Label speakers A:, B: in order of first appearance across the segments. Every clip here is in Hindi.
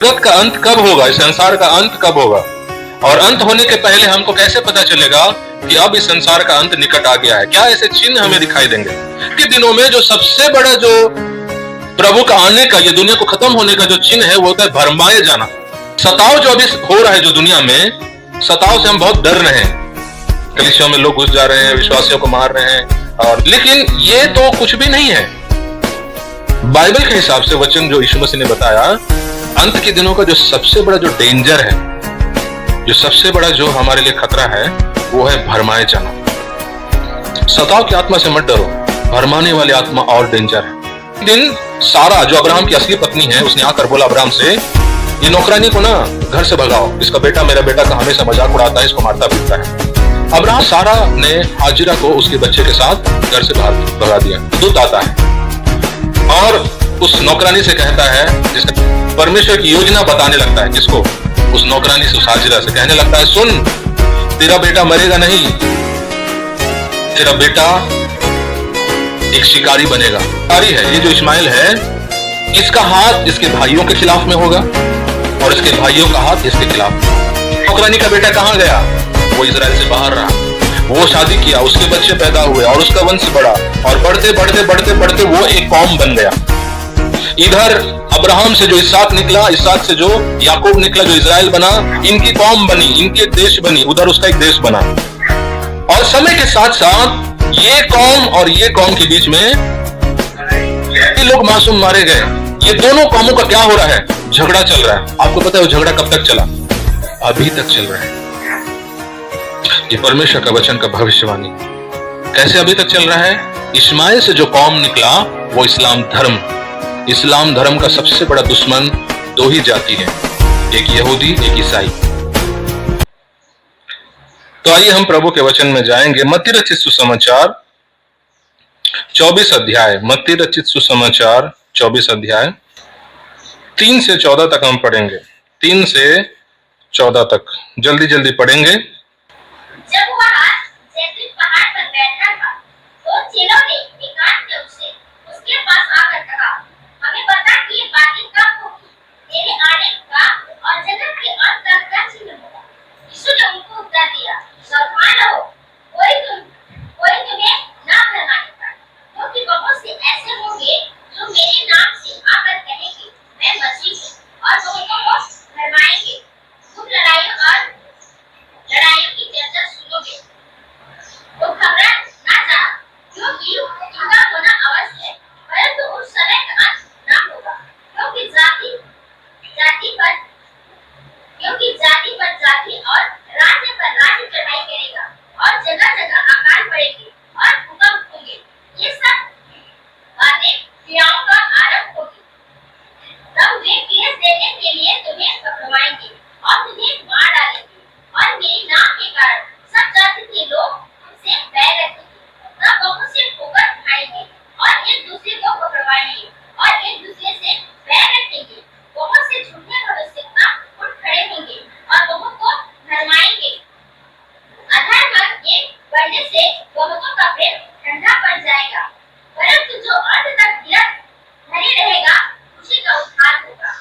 A: जगत का अंत कब होगा, इस संसार का अंत कब होगा, और अंत होने के पहले हमको कैसे पता चलेगा कि अब इस संसार का अंत निकट आ गया है। क्या ऐसे चिन्ह हमें दिखाई देंगे कि दिनों में जो सबसे बड़ा जो प्रभु का आने का, ये दुनिया को खत्म होने का जो चिन्ह है वो होता है भरमाए जाना। सताव जो अभी हो रहा है जो दुनिया में, सताव से हम बहुत डर रहे हैं। कलीसियाओं में लोग घुस जा रहे हैं, विश्वासियों को मार रहे हैं, और लेकिन ये तो कुछ भी नहीं है। बाइबल के हिसाब से वचन जो यीशु मसीह ने बताया, अंत के दिनों का जो सबसे बड़ा जो डेंजर है, जो सबसे बड़ा जो हमारे लिए खतरा है, वो है भरमाए जाना। सताव की आत्मा से मत डरो, भरमाने वाली आत्मा और डेंजर है। दिन सारा जो अब्राहम की असली पत्नी है, उसने आकर बोला अब्राहम से, ये नौकरानी को ना घर से भगाओ, इसका बेटा मेरा बेटा का हमेशा मजाक उड़ाता है, इसको मारता पीटता है। अब्राहम सारा ने हाजिरा को उसके बच्चे के साथ घर से बाहर भगा दिया। दूत आता है और उस नौकरानी से कहता है, जिसका परमेश्वर की योजना बताने लगता है, किसको? उस नौकरानी से, उस हाजिरा से कहने लगता है, सुन, तेरा बेटा मरेगा नहीं, तेरा बेटा एक शिकारी बनेगा। शिकारी है ये जो इस्माइल है, इसका हाथ इसके भाइयों के खिलाफ में होगा और इसके भाइयों का हाथ इसके खिलाफ। नौकरानी का बेटा कहां गया? वो इजराइल से बाहर रहा, वो शादी किया, उसके बच्चे पैदा हुए और उसका वंश बढ़ा, और बढ़ते बढ़ते बढ़ते बढ़ते वो एक कौम बन गया। इधर अब्राहम से जो इसहाक निकला, इसहाक से जो याकूब निकला, जो इजराइल बना, इनकी कौम बनी, इनकी एक देश बनी, उधर उसका एक देश बना। और समय के साथ साथ ये कौम और ये कौम के बीच में ये लोग मासूम मारे गए। ये दोनों कौमों का क्या हो रहा है? झगड़ा चल रहा है। आपको पता है वो झगड़ा कब तक चला? अभी तक चल रहा है। ये परमेश्वर का वचन का भविष्यवाणी। कैसे अभी तक चल रहा है? इस्माइल से जो कौम निकला वो इस्लाम धर्म। इस्लाम धर्म का सबसे बड़ा दुश्मन दो ही जाति है, एक यहूदी, एक ईसाई। तो आइए हम प्रभु के वचन में जाएंगे। मत्ती रचित सुसमाचार 24 अध्याय, मत्ती रचित सुसमाचार 24 अध्याय 3 से 14 तक हम पढ़ेंगे। 3 से 14 तक जल्दी जल्दी पढ़ेंगे।
B: जब वह जैतून पहाड़ पर बैठा था, तो चेलों ने एकांत रूप से उसके पास आकर कहा, हमें बता कि ये बातें कब होगी, तेरे आने का और जगत के अंत तक का चिन्ह होगा। यीशु ने उनको उत्तर दिया, सावधान रहो, कोई तुम्हें ना भरमाने पाए, क्योंकि बहुत से ऐसे होंगे जो मेरे नाम से आकर कहेंगे, मैं मसीह हूँ, और बहुतों को भरमाएंगे। तुम लड़ाइयों की चर्चा सुनोगे, तो घबरा ना जाना, क्योंकि इनका होना अवश्य है, परंतु उस समय का अंत ना होगा। क्योंकि जाति पर जाति और राज्य पर राज्य चढ़ाई करेगा, और जगह जगह अकाल पड़ेगी और भूकंप होंगे। ये सब बातें क्रियाओं का आरंभ होगी। तब वे केस देने के लिए तुम्हें पकड़वाएंगे और तुम्हें मार डालेंगे, और मेरे नाम के कारण सब जाति के लोग तुमसे बैर रखेंगे। तब बहुत से ठोकर खाएंगे और एक दूसरे को पकड़वाएंगे और एक दूसरे से बैर रखेंगे। बहुत से झूठे भविष्यवक्ता उठ खड़े होंगे और बहुत को भरमाएंगे। अधर्म के बढ़ने से बहुतों का प्रेम ठंडा पड़ जाएगा, परंतु जो अंत तक धरे रहेगा उसी का उद्धार होगा।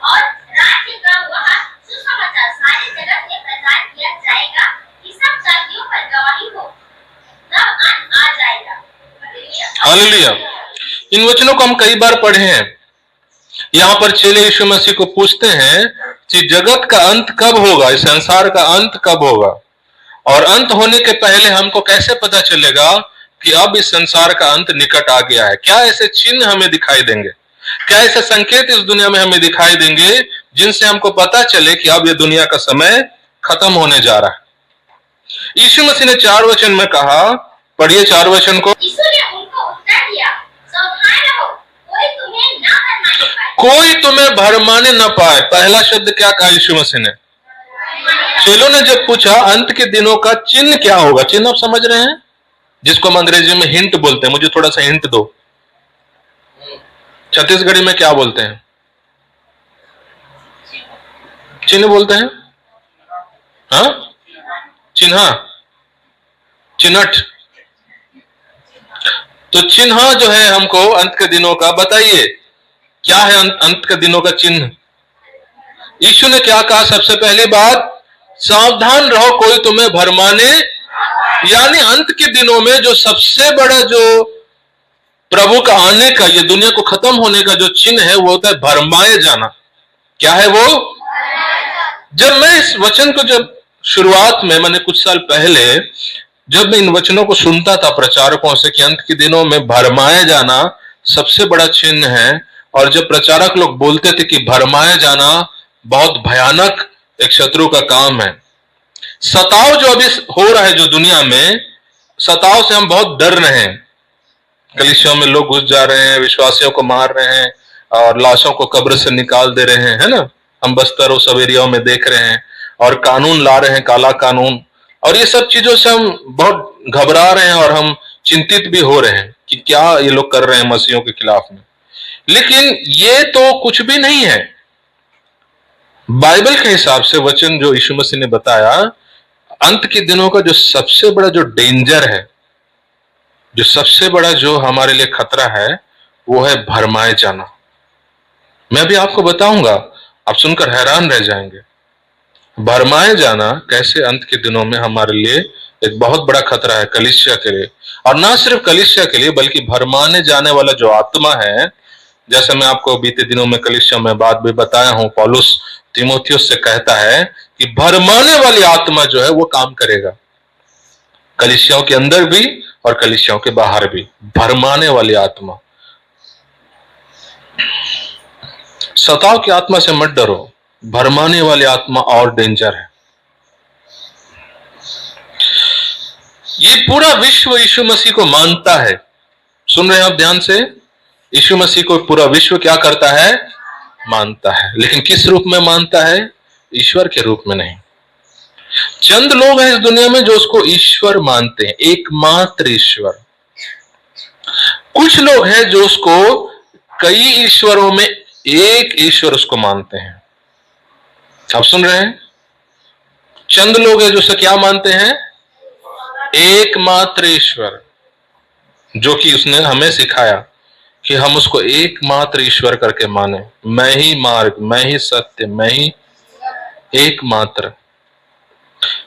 B: और राज्य का वह सुसमाचार सारे जगत में प्रचार किया जाएगा कि सब जातियों पर गवाही हो, तब अंत आ जाएगा।
A: हालेलुया। इन वचनों को हम कई बार पढ़े हैं। यहाँ पर चेले यीशु मसीह को पूछते हैं कि जगत का अंत कब होगा, इस संसार का अंत कब होगा, और अंत होने के पहले हमको कैसे पता चलेगा कि अब इस संसार का अंत निकट आ गया है। क्या ऐसे चिन्ह हमें दिखाई देंगे, क्या ऐसे संकेत इस दुनिया में हमें दिखाई देंगे जिनसे हमको पता चले कि अब ये दुनिया का समय खत्म होने जा रहा है। यीशु मसीह ने 4 वचन में कहा, पढ़िए 4 वचन को।
B: यीशु ने उनको उत्तर दिया, सावधान रहो, कोई तुम्हें ना भरमाने पाए।
A: कोई तुम्हें भरमाने न पाए। पहला शब्द क्या कहा यीशु मसीह ने? चेलों ने जब पूछा अंत के दिनों का चिन्ह क्या होगा, चिन्ह आप समझ रहे हैं, जिसको हम अंग्रेजी में हिंट बोलते हैं। मुझे थोड़ा सा हिंट दो, छत्तीसगढ़ी में क्या बोलते हैं? चिन्ह बोलते हैं। हाँ, चिन्ह, चिन्हट। तो चिन्ह जो है हमको अंत के दिनों का बताइए, क्या है अंत के दिनों का चिन्ह? यीशु ने क्या कहा? सबसे पहली बात, सावधान रहो कोई तुम्हें भरमाने, यानी अंत के दिनों में जो सबसे बड़ा जो प्रभु का आने का, ये दुनिया को खत्म होने का जो चिन्ह है वो होता है भरमाए जाना। क्या है वो? जब मैं इस वचन को जब शुरुआत में, मैंने कुछ साल पहले जब मैं इन वचनों को सुनता था प्रचारकों से कि अंत के दिनों में भरमाए जाना सबसे बड़ा चिन्ह है, और जब प्रचारक लोग बोलते थे कि भरमाए जाना बहुत भयानक एक शत्रु का काम है, सताव जो अभी हो रहा है जो दुनिया में, सताव से हम बहुत डर रहे हैं। कलीसियाओं में लोग घुस जा रहे हैं, विश्वासियों को मार रहे हैं और लाशों को कब्र से निकाल दे रहे हैं, है ना? हम बस्तर और सब एरियाओं में देख रहे हैं, और कानून ला रहे हैं, काला कानून, और ये सब चीजों से हम बहुत घबरा रहे हैं और हम चिंतित भी हो रहे हैं कि क्या ये लोग कर रहे हैं मसीहों के खिलाफ में। लेकिन ये तो कुछ भी नहीं है। बाइबल के हिसाब से वचन जो यीशु मसीह ने बताया, अंत के दिनों का जो सबसे बड़ा जो डेंजर है, जो सबसे बड़ा जो हमारे लिए खतरा है, वो है भरमाए जाना। मैं भी आपको बताऊंगा, आप सुनकर हैरान रह जाएंगे। भरमाए जाना कैसे अंत के दिनों में हमारे लिए एक बहुत बड़ा खतरा है कलीसिया के लिए, और ना सिर्फ कलीसिया के लिए बल्कि भरमाने जाने वाला जो आत्मा है, जैसे मैं आपको बीते दिनों में कलीसिया में बात भी बताया हूं, पौलुस तीमुथियुस से कहता है कि भरमाने वाली आत्मा जो है वो काम करेगा कलीसियाओं के अंदर भी और कलीसियाओं के बाहर भी। भरमाने वाली आत्मा, सताव की आत्मा से मत डरो, भरमाने वाली आत्मा और डेंजर है। ये पूरा विश्व यीशु मसीह को मानता है। सुन रहे हैं आप ध्यान से? यीशु मसीह को पूरा विश्व क्या करता है? मानता है। लेकिन किस रूप में मानता है? ईश्वर के रूप में नहीं। चंद लोग हैं इस दुनिया में जो उसको ईश्वर मानते हैं, एकमात्र ईश्वर। कुछ लोग हैं जो उसको कई ईश्वरों में एक ईश्वर उसको मानते हैं। आप सुन रहे हैं? चंद लोग हैं जो उसे क्या मानते हैं? एकमात्र ईश्वर, जो कि उसने हमें सिखाया कि हम उसको एकमात्र ईश्वर करके माने। मैं ही मार्ग, मैं ही सत्य, मैं ही एकमात्र।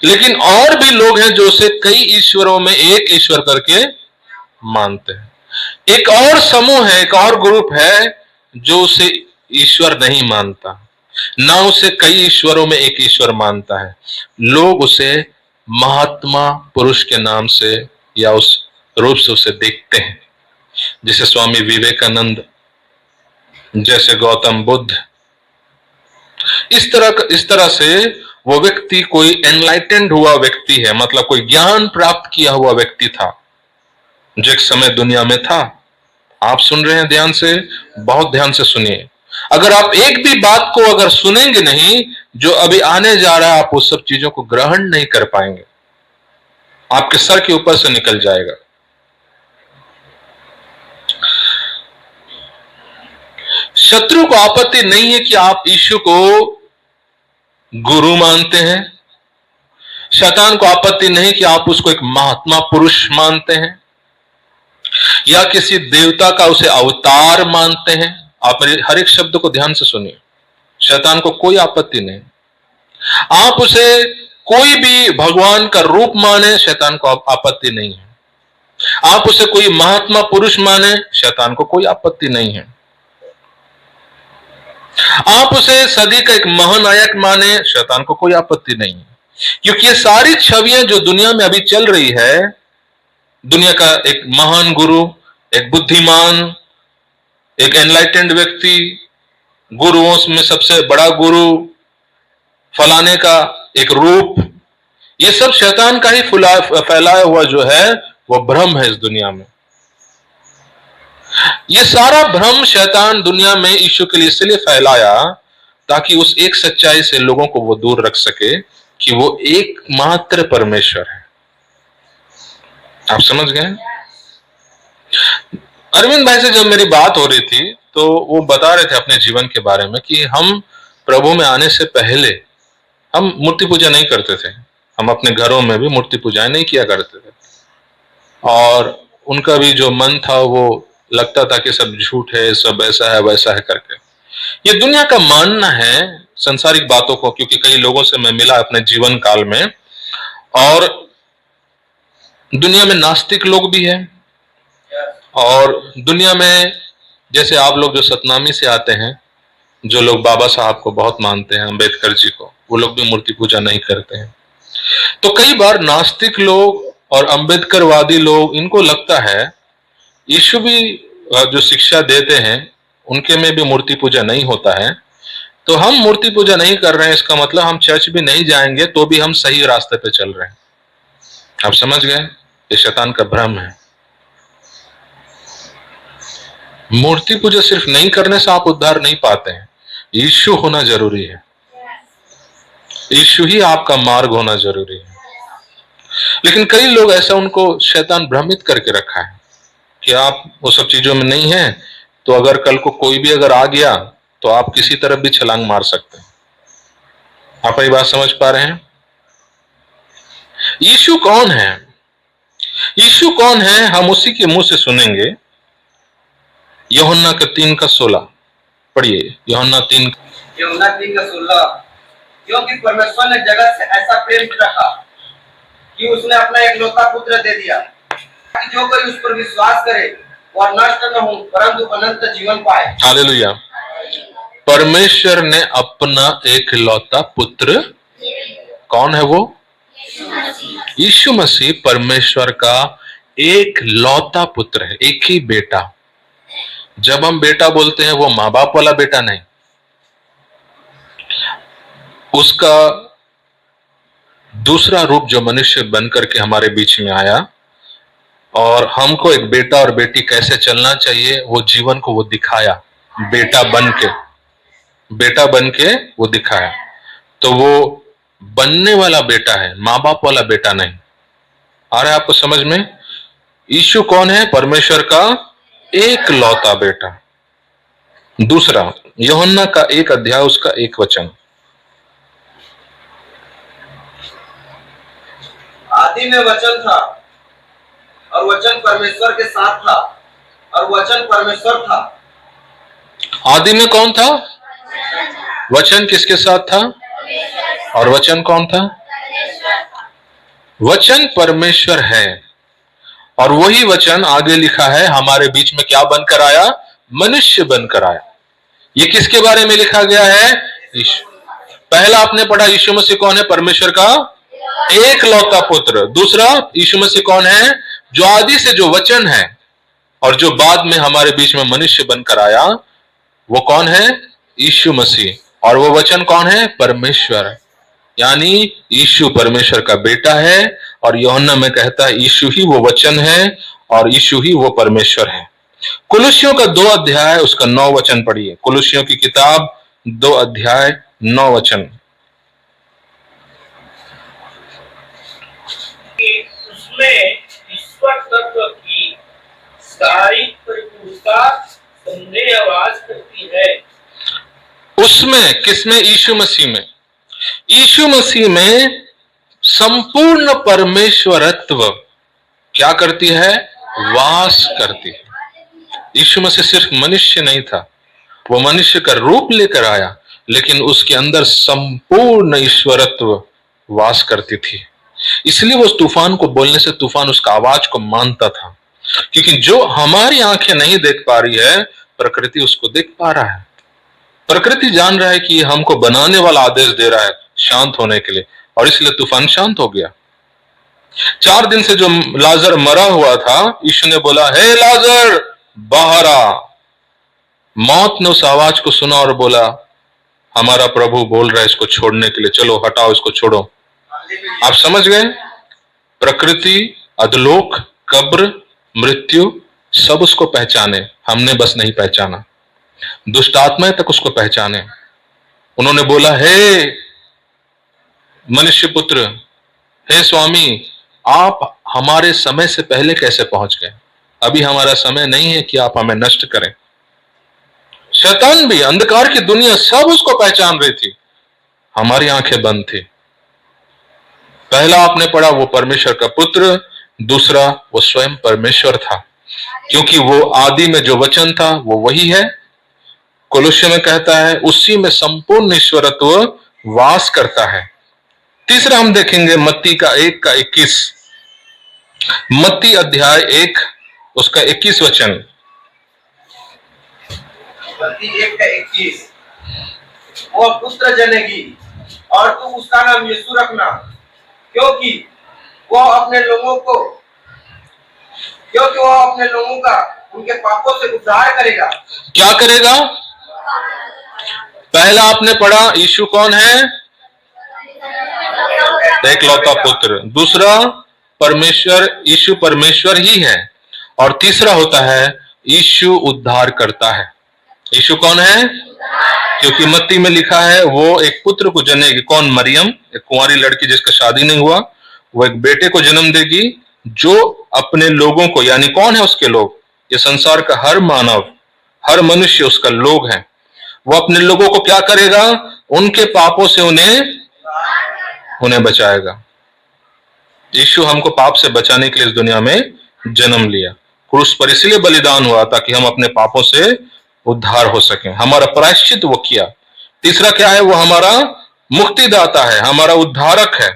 A: लेकिन और भी लोग हैं जो उसे कई ईश्वरों में एक ईश्वर करके मानते हैं। एक और समूह है, एक और ग्रुप है जो उसे ईश्वर नहीं मानता, ना उसे कई ईश्वरों में एक ईश्वर मानता है। लोग उसे महात्मा पुरुष के नाम से या उस रूप से उसे देखते हैं, जैसे स्वामी विवेकानंद, जैसे गौतम बुद्ध। इस तरह से वो व्यक्ति कोई एनलाइटेंड हुआ व्यक्ति है, मतलब कोई ज्ञान प्राप्त किया हुआ व्यक्ति था जो एक समय दुनिया में था। आप सुन रहे हैं ध्यान से? बहुत ध्यान से सुनिए। अगर आप एक भी बात को अगर सुनेंगे नहीं जो अभी आने जा रहा है, आप उस सब चीजों को ग्रहण नहीं कर पाएंगे, आपके सर के ऊपर से निकल जाएगा। शत्रु को आपत्ति नहीं है कि आप यीशु को गुरु मानते हैं। शैतान को आपत्ति नहीं कि आप उसको एक महात्मा पुरुष मानते हैं या किसी देवता का उसे अवतार मानते हैं। आप मेरे हर एक शब्द को ध्यान से सुनिए। शैतान को कोई आपत्ति नहीं। आप उसे कोई भी भगवान का रूप माने, शैतान को आपत्ति नहीं है। आप उसे कोई महात्मा पुरुष माने, शैतान को कोई आपत्ति नहीं है। आप उसे सदी का एक महानायक माने, शैतान को कोई आपत्ति नहीं है। क्योंकि ये सारी छवियां जो दुनिया में अभी चल रही है, दुनिया का एक महान गुरु, एक बुद्धिमान, एक एनलाइटेंड व्यक्ति, गुरुओं में सबसे बड़ा गुरु, फलाने का एक रूप, ये सब शैतान का ही फैलाया हुआ जो है वो भ्रम है इस दुनिया में। ये सारा भ्रम शैतान दुनिया में यीशु के लिए इसलिए फैलाया ताकि उस एक सच्चाई से लोगों को वो दूर रख सके कि वो एकमात्र परमेश्वर है। आप समझ गए? अरविंद भाई से जब मेरी बात हो रही थी तो वो बता रहे थे अपने जीवन के बारे में कि हम प्रभु में आने से पहले हम मूर्ति पूजा नहीं करते थे। हम अपने घरों में भी मूर्ति पूजा नहीं किया करते थे, और उनका भी जो मन था वो लगता था कि सब झूठ है, सब ऐसा है वैसा है करके। ये दुनिया का मानना है संसारिक बातों को, क्योंकि कई लोगों से मैं मिला अपने जीवन काल में, और दुनिया में नास्तिक लोग भी हैं, और दुनिया में जैसे आप लोग जो सतनामी से आते हैं, जो लोग बाबा साहब को बहुत मानते हैं, अंबेडकर जी को, वो लोग भी मूर्ति पूजा नहीं करते हैं। तो कई बार नास्तिक लोग और अंबेडकरवादी लोग, इनको लगता है यीशु भी जो शिक्षा देते हैं उनके में भी मूर्ति पूजा नहीं होता है, तो हम मूर्ति पूजा नहीं कर रहे हैं, इसका मतलब हम चर्च भी नहीं जाएंगे तो भी हम सही रास्ते पे चल रहे हैं। आप समझ गए? ये शैतान का भ्रम है। मूर्ति पूजा सिर्फ नहीं करने से आप उद्धार नहीं पाते हैं, यीशु होना जरूरी है, यीशु ही आपका मार्ग होना जरूरी है। लेकिन कई लोग ऐसा, उनको शैतान भ्रमित करके रखा है कि आप वो सब चीजों में नहीं हैं, तो अगर कल को कोई भी अगर आ गया तो आप किसी तरफ भी छलांग मार सकते हैं। आप ये बात समझ पा रहे हैं? यीशु कौन है? यीशु कौन है हम उसी के मुंह से सुनेंगे। यूहन्ना के 3:16 पढ़िए। यूहन्ना
C: 3:16, क्योंकि परमेश्वर ने जगत से ऐसा प्रेम रखा कि उसने अपना एकलौता पुत्र दे दिया, कि जो कोई उस पर विश्वास करे वह नष्ट न हो परंतु अनंत जीवन पाए।
A: हालेलुया। परमेश्वर ने अपना एकलौता पुत्र, कौन है वो? यीशु मसीह परमेश्वर का एकलौता पुत्र है, एक ही बेटा। जब हम बेटा बोलते हैं वो माँ बाप वाला बेटा नहीं, उसका दूसरा रूप जो मनुष्य बनकर के हमारे बीच में आया, और हमको एक बेटा और बेटी कैसे चलना चाहिए वो जीवन को वो दिखाया, बेटा बन के वो दिखाया। तो वो बनने वाला बेटा है, माँ बाप वाला बेटा नहीं। आ रहा है आपको समझ में? यीशु कौन है? परमेश्वर का एकलौता बेटा। दूसरा, यूहन्ना का 1 अध्याय उसका 1 वचन।
C: आदि में वचन था और वचन परमेश्वर के साथ था और वचन परमेश्वर था।
A: आदि में कौन था? वचन किसके साथ था? और वचन कौन था? वचन परमेश्वर है, और वही वचन आगे लिखा है हमारे बीच में क्या बनकर आया? मनुष्य बनकर आया। ये किसके बारे में लिखा गया है? यीशु। पहला आपने पढ़ा यीशु मसीह कौन है? परमेश्वर का एकलौता पुत्र। दूसरा, यीशु मसीह कौन है? जो आदि से जो वचन है और जो बाद में हमारे बीच में मनुष्य बनकर आया, वो कौन है? यीशु मसीह। और वो वचन कौन है? परमेश्वर। यानी यीशु परमेश्वर का बेटा है, और यूहन्ना में कहता है यीशु ही वो वचन है और यीशु ही वो परमेश्वर है। कुलुस्सियों का 2 अध्याय उसका 9 वचन पढ़िए। कुलुस्सियों की किताब 2 अध्याय 9 वचन।
D: उसमें ईश्वर तत्व की सारी परिपूर्णता सुनने आवाज करती है।
A: उसमें, किसमें? यीशु मसीह में। यीशु मसीह में संपूर्ण परमेश्वरत्व क्या करती है? वास करती है। यीशु मसीह सिर्फ मनुष्य नहीं था, वो मनुष्य का रूप लेकर आया, लेकिन उसके अंदर संपूर्ण ईश्वरत्व वास करती थी। इसलिए वो उस तूफान को बोलने से तूफान उसका आवाज को मानता था, क्योंकि जो हमारी आंखें नहीं देख पा रही है, प्रकृति उसको देख पा रहा है। प्रकृति जान रहा है कि ये हमको बनाने वाला आदेश दे रहा है शांत होने के लिए, और इसलिए तूफान शांत हो गया। 4 दिन से जो लाजर मरा हुआ था, यीशु ने बोला, हे लाजर बाहर आ। मौत ने उस आवाज को सुना और बोला, हमारा प्रभु बोल रहा है इसको छोड़ने के लिए, चलो हटाओ इसको, छोड़ो। आप समझ गए? प्रकृति, अधलोक, कब्र, मृत्यु सब उसको पहचाने, हमने बस नहीं पहचाना। दुष्ट आत्माएं तक उसको पहचाने। उन्होंने बोला, हे मनुष्य पुत्र, हे स्वामी, आप हमारे समय से पहले कैसे पहुंच गए? अभी हमारा समय नहीं है कि आप हमें नष्ट करें। शैतान भी, अंधकार की दुनिया सब उसको पहचान रही थी, हमारी आंखें बंद थी। पहला आपने पढ़ा वो परमेश्वर का पुत्र, दूसरा वो स्वयं परमेश्वर था, क्योंकि वो आदि में जो वचन था वो वही है। कोलोस्य में कहता है उसी में संपूर्ण ईश्वरत्व वास करता है। तीसरा हम देखेंगे मत्ती का 1:21, मत्ती अध्याय 1 उसका 21 वचन।
C: मत्ती 1:21, वो पुत्र जनेगी और तू उसका नाम यीशु रखना, क्योंकि वो अपने लोगों का उनके पापों से उद्धार करेगा।
A: क्या करेगा? पहला आपने पढ़ा यीशु कौन है? एकलौता पुत्र। दूसरा परमेश्वर, यीशु परमेश्वर ही है। और तीसरा होता है यीशु उद्धार करता है। यीशु कौन है? क्योंकि मत्ती में लिखा है वो एक पुत्र को जनेगी। कौन? मरियम, एक कुंवारी लड़की जिसका शादी नहीं हुआ, वो एक बेटे को जन्म देगी जो अपने लोगों को, यानी कौन है उसके लोग? ये संसार का हर मानव, हर मनुष्य उसका लोग है। वो अपने लोगों को क्या करेगा? उनके पापों से उन्हें बचाएगा। यीशु हमको पाप से बचाने के लिए इस दुनिया में जन्म लिया, क्रूस पर इसलिए बलिदान हुआ ताकि हम अपने पापों से उद्धार हो सके। हमारा प्रायश्चित वो किया। तीसरा क्या है? वो हमारा मुक्तिदाता है, हमारा उद्धारक है।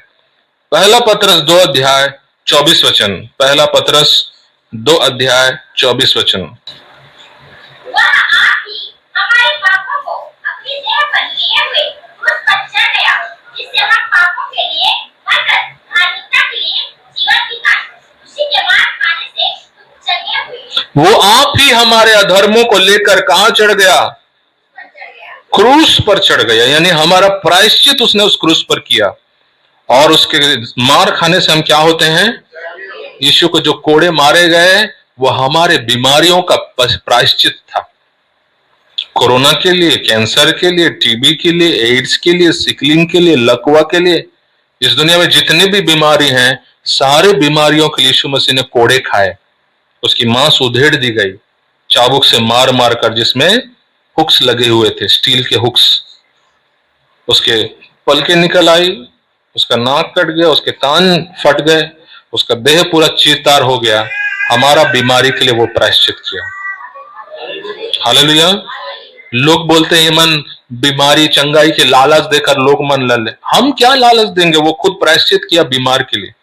A: पहला पत्रस 2:24 वचन। पहला पत्रस 2:24 वचन।
B: वह आप ही हमारे पापों को अपनी देह पर लिए हुए क्रूस पर चढ़ गया, जिससे हम पापों के लिए मरकर धार्मिकता के लिए जीवन बिताएं। उसी के मार खाने से तुम जगे हुए।
A: वो आप ही हमारे अधर्मों को लेकर कहां चढ़ गया? क्रूस पर चढ़ गया, यानी हमारा प्रायश्चित उसने उस क्रूस पर किया। और उसके मार खाने से हम क्या होते हैं? यीशु को जो कोड़े मारे गए वो हमारे बीमारियों का प्रायश्चित था। कोरोना के लिए, कैंसर के लिए, टीबी के लिए, एड्स के लिए, सिकलिंग के लिए, लकवा के लिए, इस दुनिया में जितनी भी बीमारी हैं, सारे बीमारियों के लिए यीशु मसीह ने कोड़े खाए। उसकी मांस उधेड़ दी गई चाबुक से मार मार कर, जिसमें हुक्स लगे हुए थे, स्टील के हुक्स। उसके पलके निकल आई, उसका नाक कट गया, उसके कान फट गए, उसका देह पूरा चीरतार हो गया। हमारा बीमारी के लिए वो प्रायश्चित किया। हालेलुया। लोग बोलते हैं ये मन बीमारी चंगाई के लालच देकर लोग मन लले। हम क्या लालच देंगे? वो खुद प्रायश्चित किया बीमार के लिए,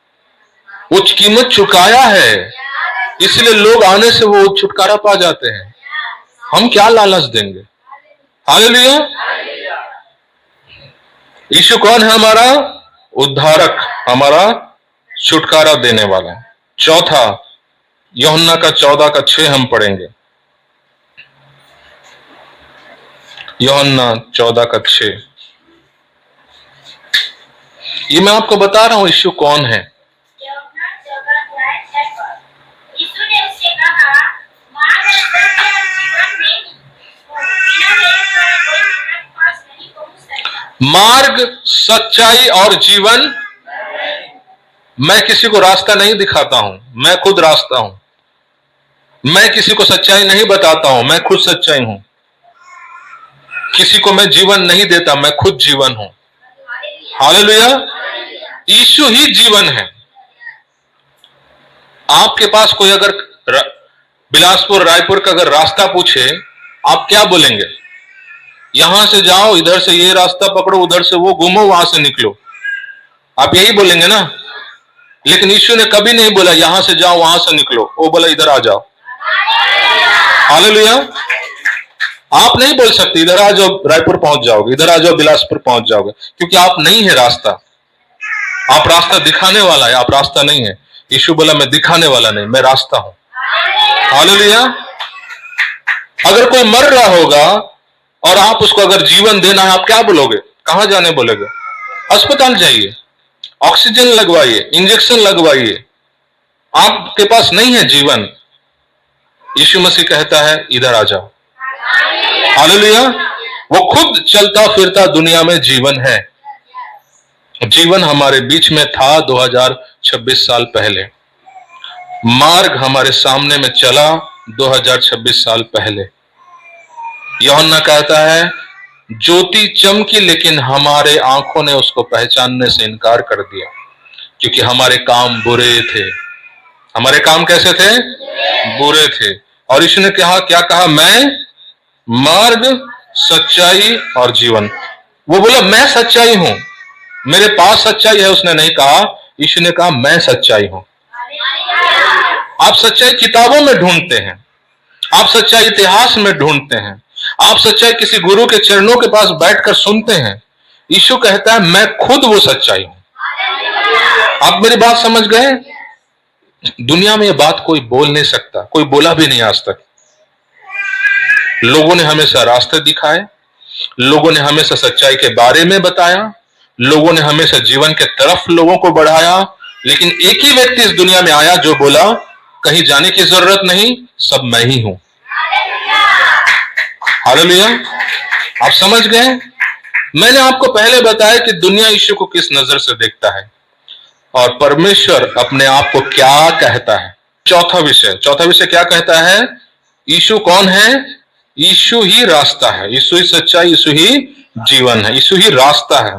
A: वो कीमत चुकाया है, इसलिए लोग आने से वो छुटकारा पा जाते हैं। हम क्या लालच देंगे? हालेलुया। यीशु कौन है? हमारा उद्धारक, हमारा छुटकारा देने वाला। चौथा, यूहन्ना का 14:6 हम पढ़ेंगे। यूहन्ना 14:6। ये मैं आपको बता रहा हूं यीशु कौन है।
B: यीशु ने उससे कहा, मार्ग, सत्य और जीवन में बिना मेरे द्वारा कोई मेरे पास नहीं पहुंच सकता।
A: मार्ग, सच्चाई और जीवन। मैं किसी को रास्ता नहीं दिखाता हूं, मैं खुद रास्ता हूं। मैं किसी को सच्चाई नहीं बताता हूं, मैं खुद सच्चाई हूं। किसी को मैं जीवन नहीं देता, मैं खुद जीवन हूं। हालेलुया। यीशु ही जीवन है। आपके पास कोई अगर बिलासपुर, रायपुर का अगर रास्ता पूछे, आप क्या बोलेंगे? यहां से जाओ, इधर से ये रास्ता पकड़ो, उधर से वो घूमो, वहां से निकलो। आप यही बोलेंगे ना? लेकिन यीशु ने कभी नहीं बोला यहां से जाओ, वहां से निकलो। वो बोला इधर आ जाओ। हालेलुया। आप नहीं बोल सकते इधर आ जाओ रायपुर पहुंच जाओगे, इधर आ जाओ बिलासपुर पहुंच जाओगे, क्योंकि आप नहीं है रास्ता। आप रास्ता दिखाने वाला है, आप रास्ता नहीं है। यीशु बोला मैं दिखाने वाला नहीं, मैं रास्ता हूं। हालेलुया। अगर कोई मर रहा होगा और आप उसको अगर जीवन देना है, आप क्या बोलोगे? कहां जाने बोलोगे? अस्पताल जाइए, ऑक्सीजन लगवाइए, इंजेक्शन लगवाइए। आपके पास नहीं है जीवन। यीशु मसीह कहता है इधर आ जाओ। हालेलुया। वो खुद चलता फिरता दुनिया में जीवन है। जीवन हमारे बीच में था 2026 साल पहले। मार्ग हमारे सामने में चला 2026 साल पहले। यूहन्ना कहता है ज्योति चमकी, लेकिन हमारे आंखों ने उसको पहचानने से इनकार कर दिया, क्योंकि हमारे काम बुरे थे, हमारे काम कैसे थे? बुरे थे। और यीशु ने क्या कहा? मैं मार्ग, सच्चाई और जीवन। वो बोला मैं सच्चाई हूं, मेरे पास सच्चाई है, उसने नहीं कहा। यीशु ने कहा मैं सच्चाई हूं। आप सच्चाई किताबों में ढूंढते हैं, आप सच्चाई इतिहास में ढूंढते हैं, आप सच्चाई किसी गुरु के चरणों के पास बैठकर सुनते हैं। यीशु कहता है मैं खुद वो सच्चाई हूं। आप मेरी बात समझ गए? दुनिया में ये बात कोई बोल नहीं सकता, कोई बोला भी नहीं आज तक। लोगों ने हमेशा रास्ते दिखाए, लोगों ने हमेशा सच्चाई के बारे में बताया, लोगों ने हमेशा जीवन के तरफ लोगों को बढ़ाया, लेकिन एक ही व्यक्ति इस दुनिया में आया जो बोला कहीं जाने की जरूरत नहीं, सब मैं ही हूं। हालेलुया। आप समझ गए? मैंने आपको पहले बताया कि दुनिया यीशु को किस नजर से देखता है और परमेश्वर अपने आप को क्या कहता है। चौथा विषय क्या कहता है? यीशु कौन है? यीशु ही रास्ता है, यीशु ही सच्चाई, यीशु ही जीवन है, यीशु ही रास्ता है।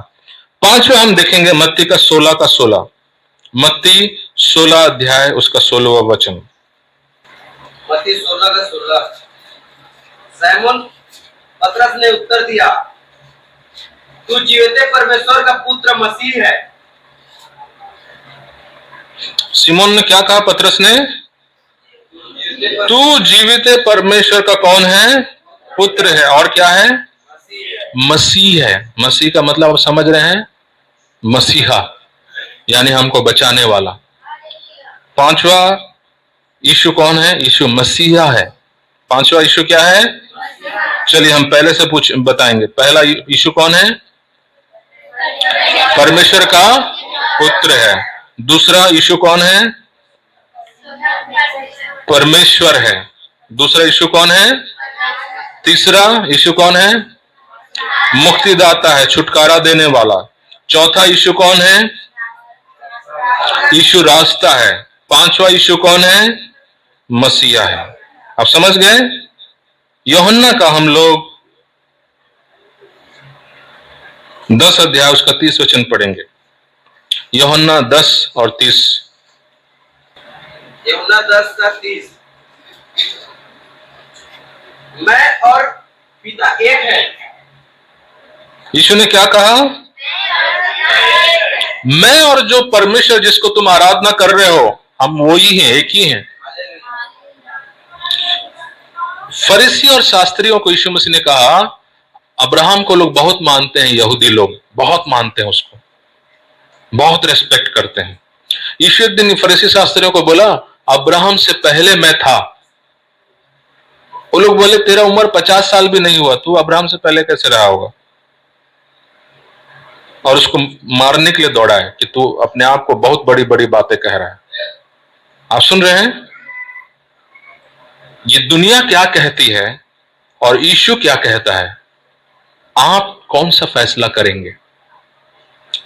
A: पांचवा हम देखेंगे मत्ती का 16 मत्ती 16 अध्याय उसका 16वां वचन।
C: मत्ती 16 सैमुन पतरस ने उत्तर दिया, तू जीविते परमेश्वर का पुत्र मसीह है।
A: सिमोन ने क्या कहा? पतरस ने, तू जीवित परमेश्वर का कौन है? पुत्र है। और क्या है? मसीह है। मसीह का मतलब आप समझ रहे हैं? मसीहा, यानी हमको बचाने वाला। पांचवा यीशु कौन है? यीशु मसीहा है। पांचवा यीशु क्या है? चलिए हम पहले से बताएंगे। पहला यीशु कौन है? परमेश्वर का पुत्र है। दूसरा यीशु कौन है? परमेश्वर है। दूसरा यीशु कौन है? तीसरा यीशु कौन है? मुक्तिदाता है, छुटकारा देने वाला। चौथा यीशु कौन है? यीशु रास्ता है। पांचवा यीशु कौन है? मसीहा है। आप समझ गए? यूहन्ना का हम लोग 10 अध्याय उसका 30 वचन पढ़ेंगे। यूहन्ना 10 और 30।
C: यूहन्ना 10 का 30। मैं और पिता एक है।
A: यीशु ने क्या कहा? मैं और जो परमेश्वर जिसको तुम आराधना कर रहे हो, हम वो ही हैं, एक ही हैं। फरीसी और शास्त्रियों को यीशु मसीह ने कहा, अब्राहम को लोग बहुत मानते हैं, यहूदी लोग बहुत मानते हैं, उसको बहुत रेस्पेक्ट करते हैं। यीशु एक दिन फरीसी शास्त्रियों को बोला, अब्राहम से पहले मैं था। वो लोग बोले, तेरा उम्र 50 साल भी नहीं हुआ, तू अब्राहम से पहले कैसे रहा होगा? और उसको मारने के लिए दौड़ा है कि तू अपने आप को बहुत बड़ी बड़ी बातें कह रहा है। आप सुन रहे हैं? ये दुनिया क्या कहती है और यीशु क्या कहता है? आप कौन सा फैसला करेंगे?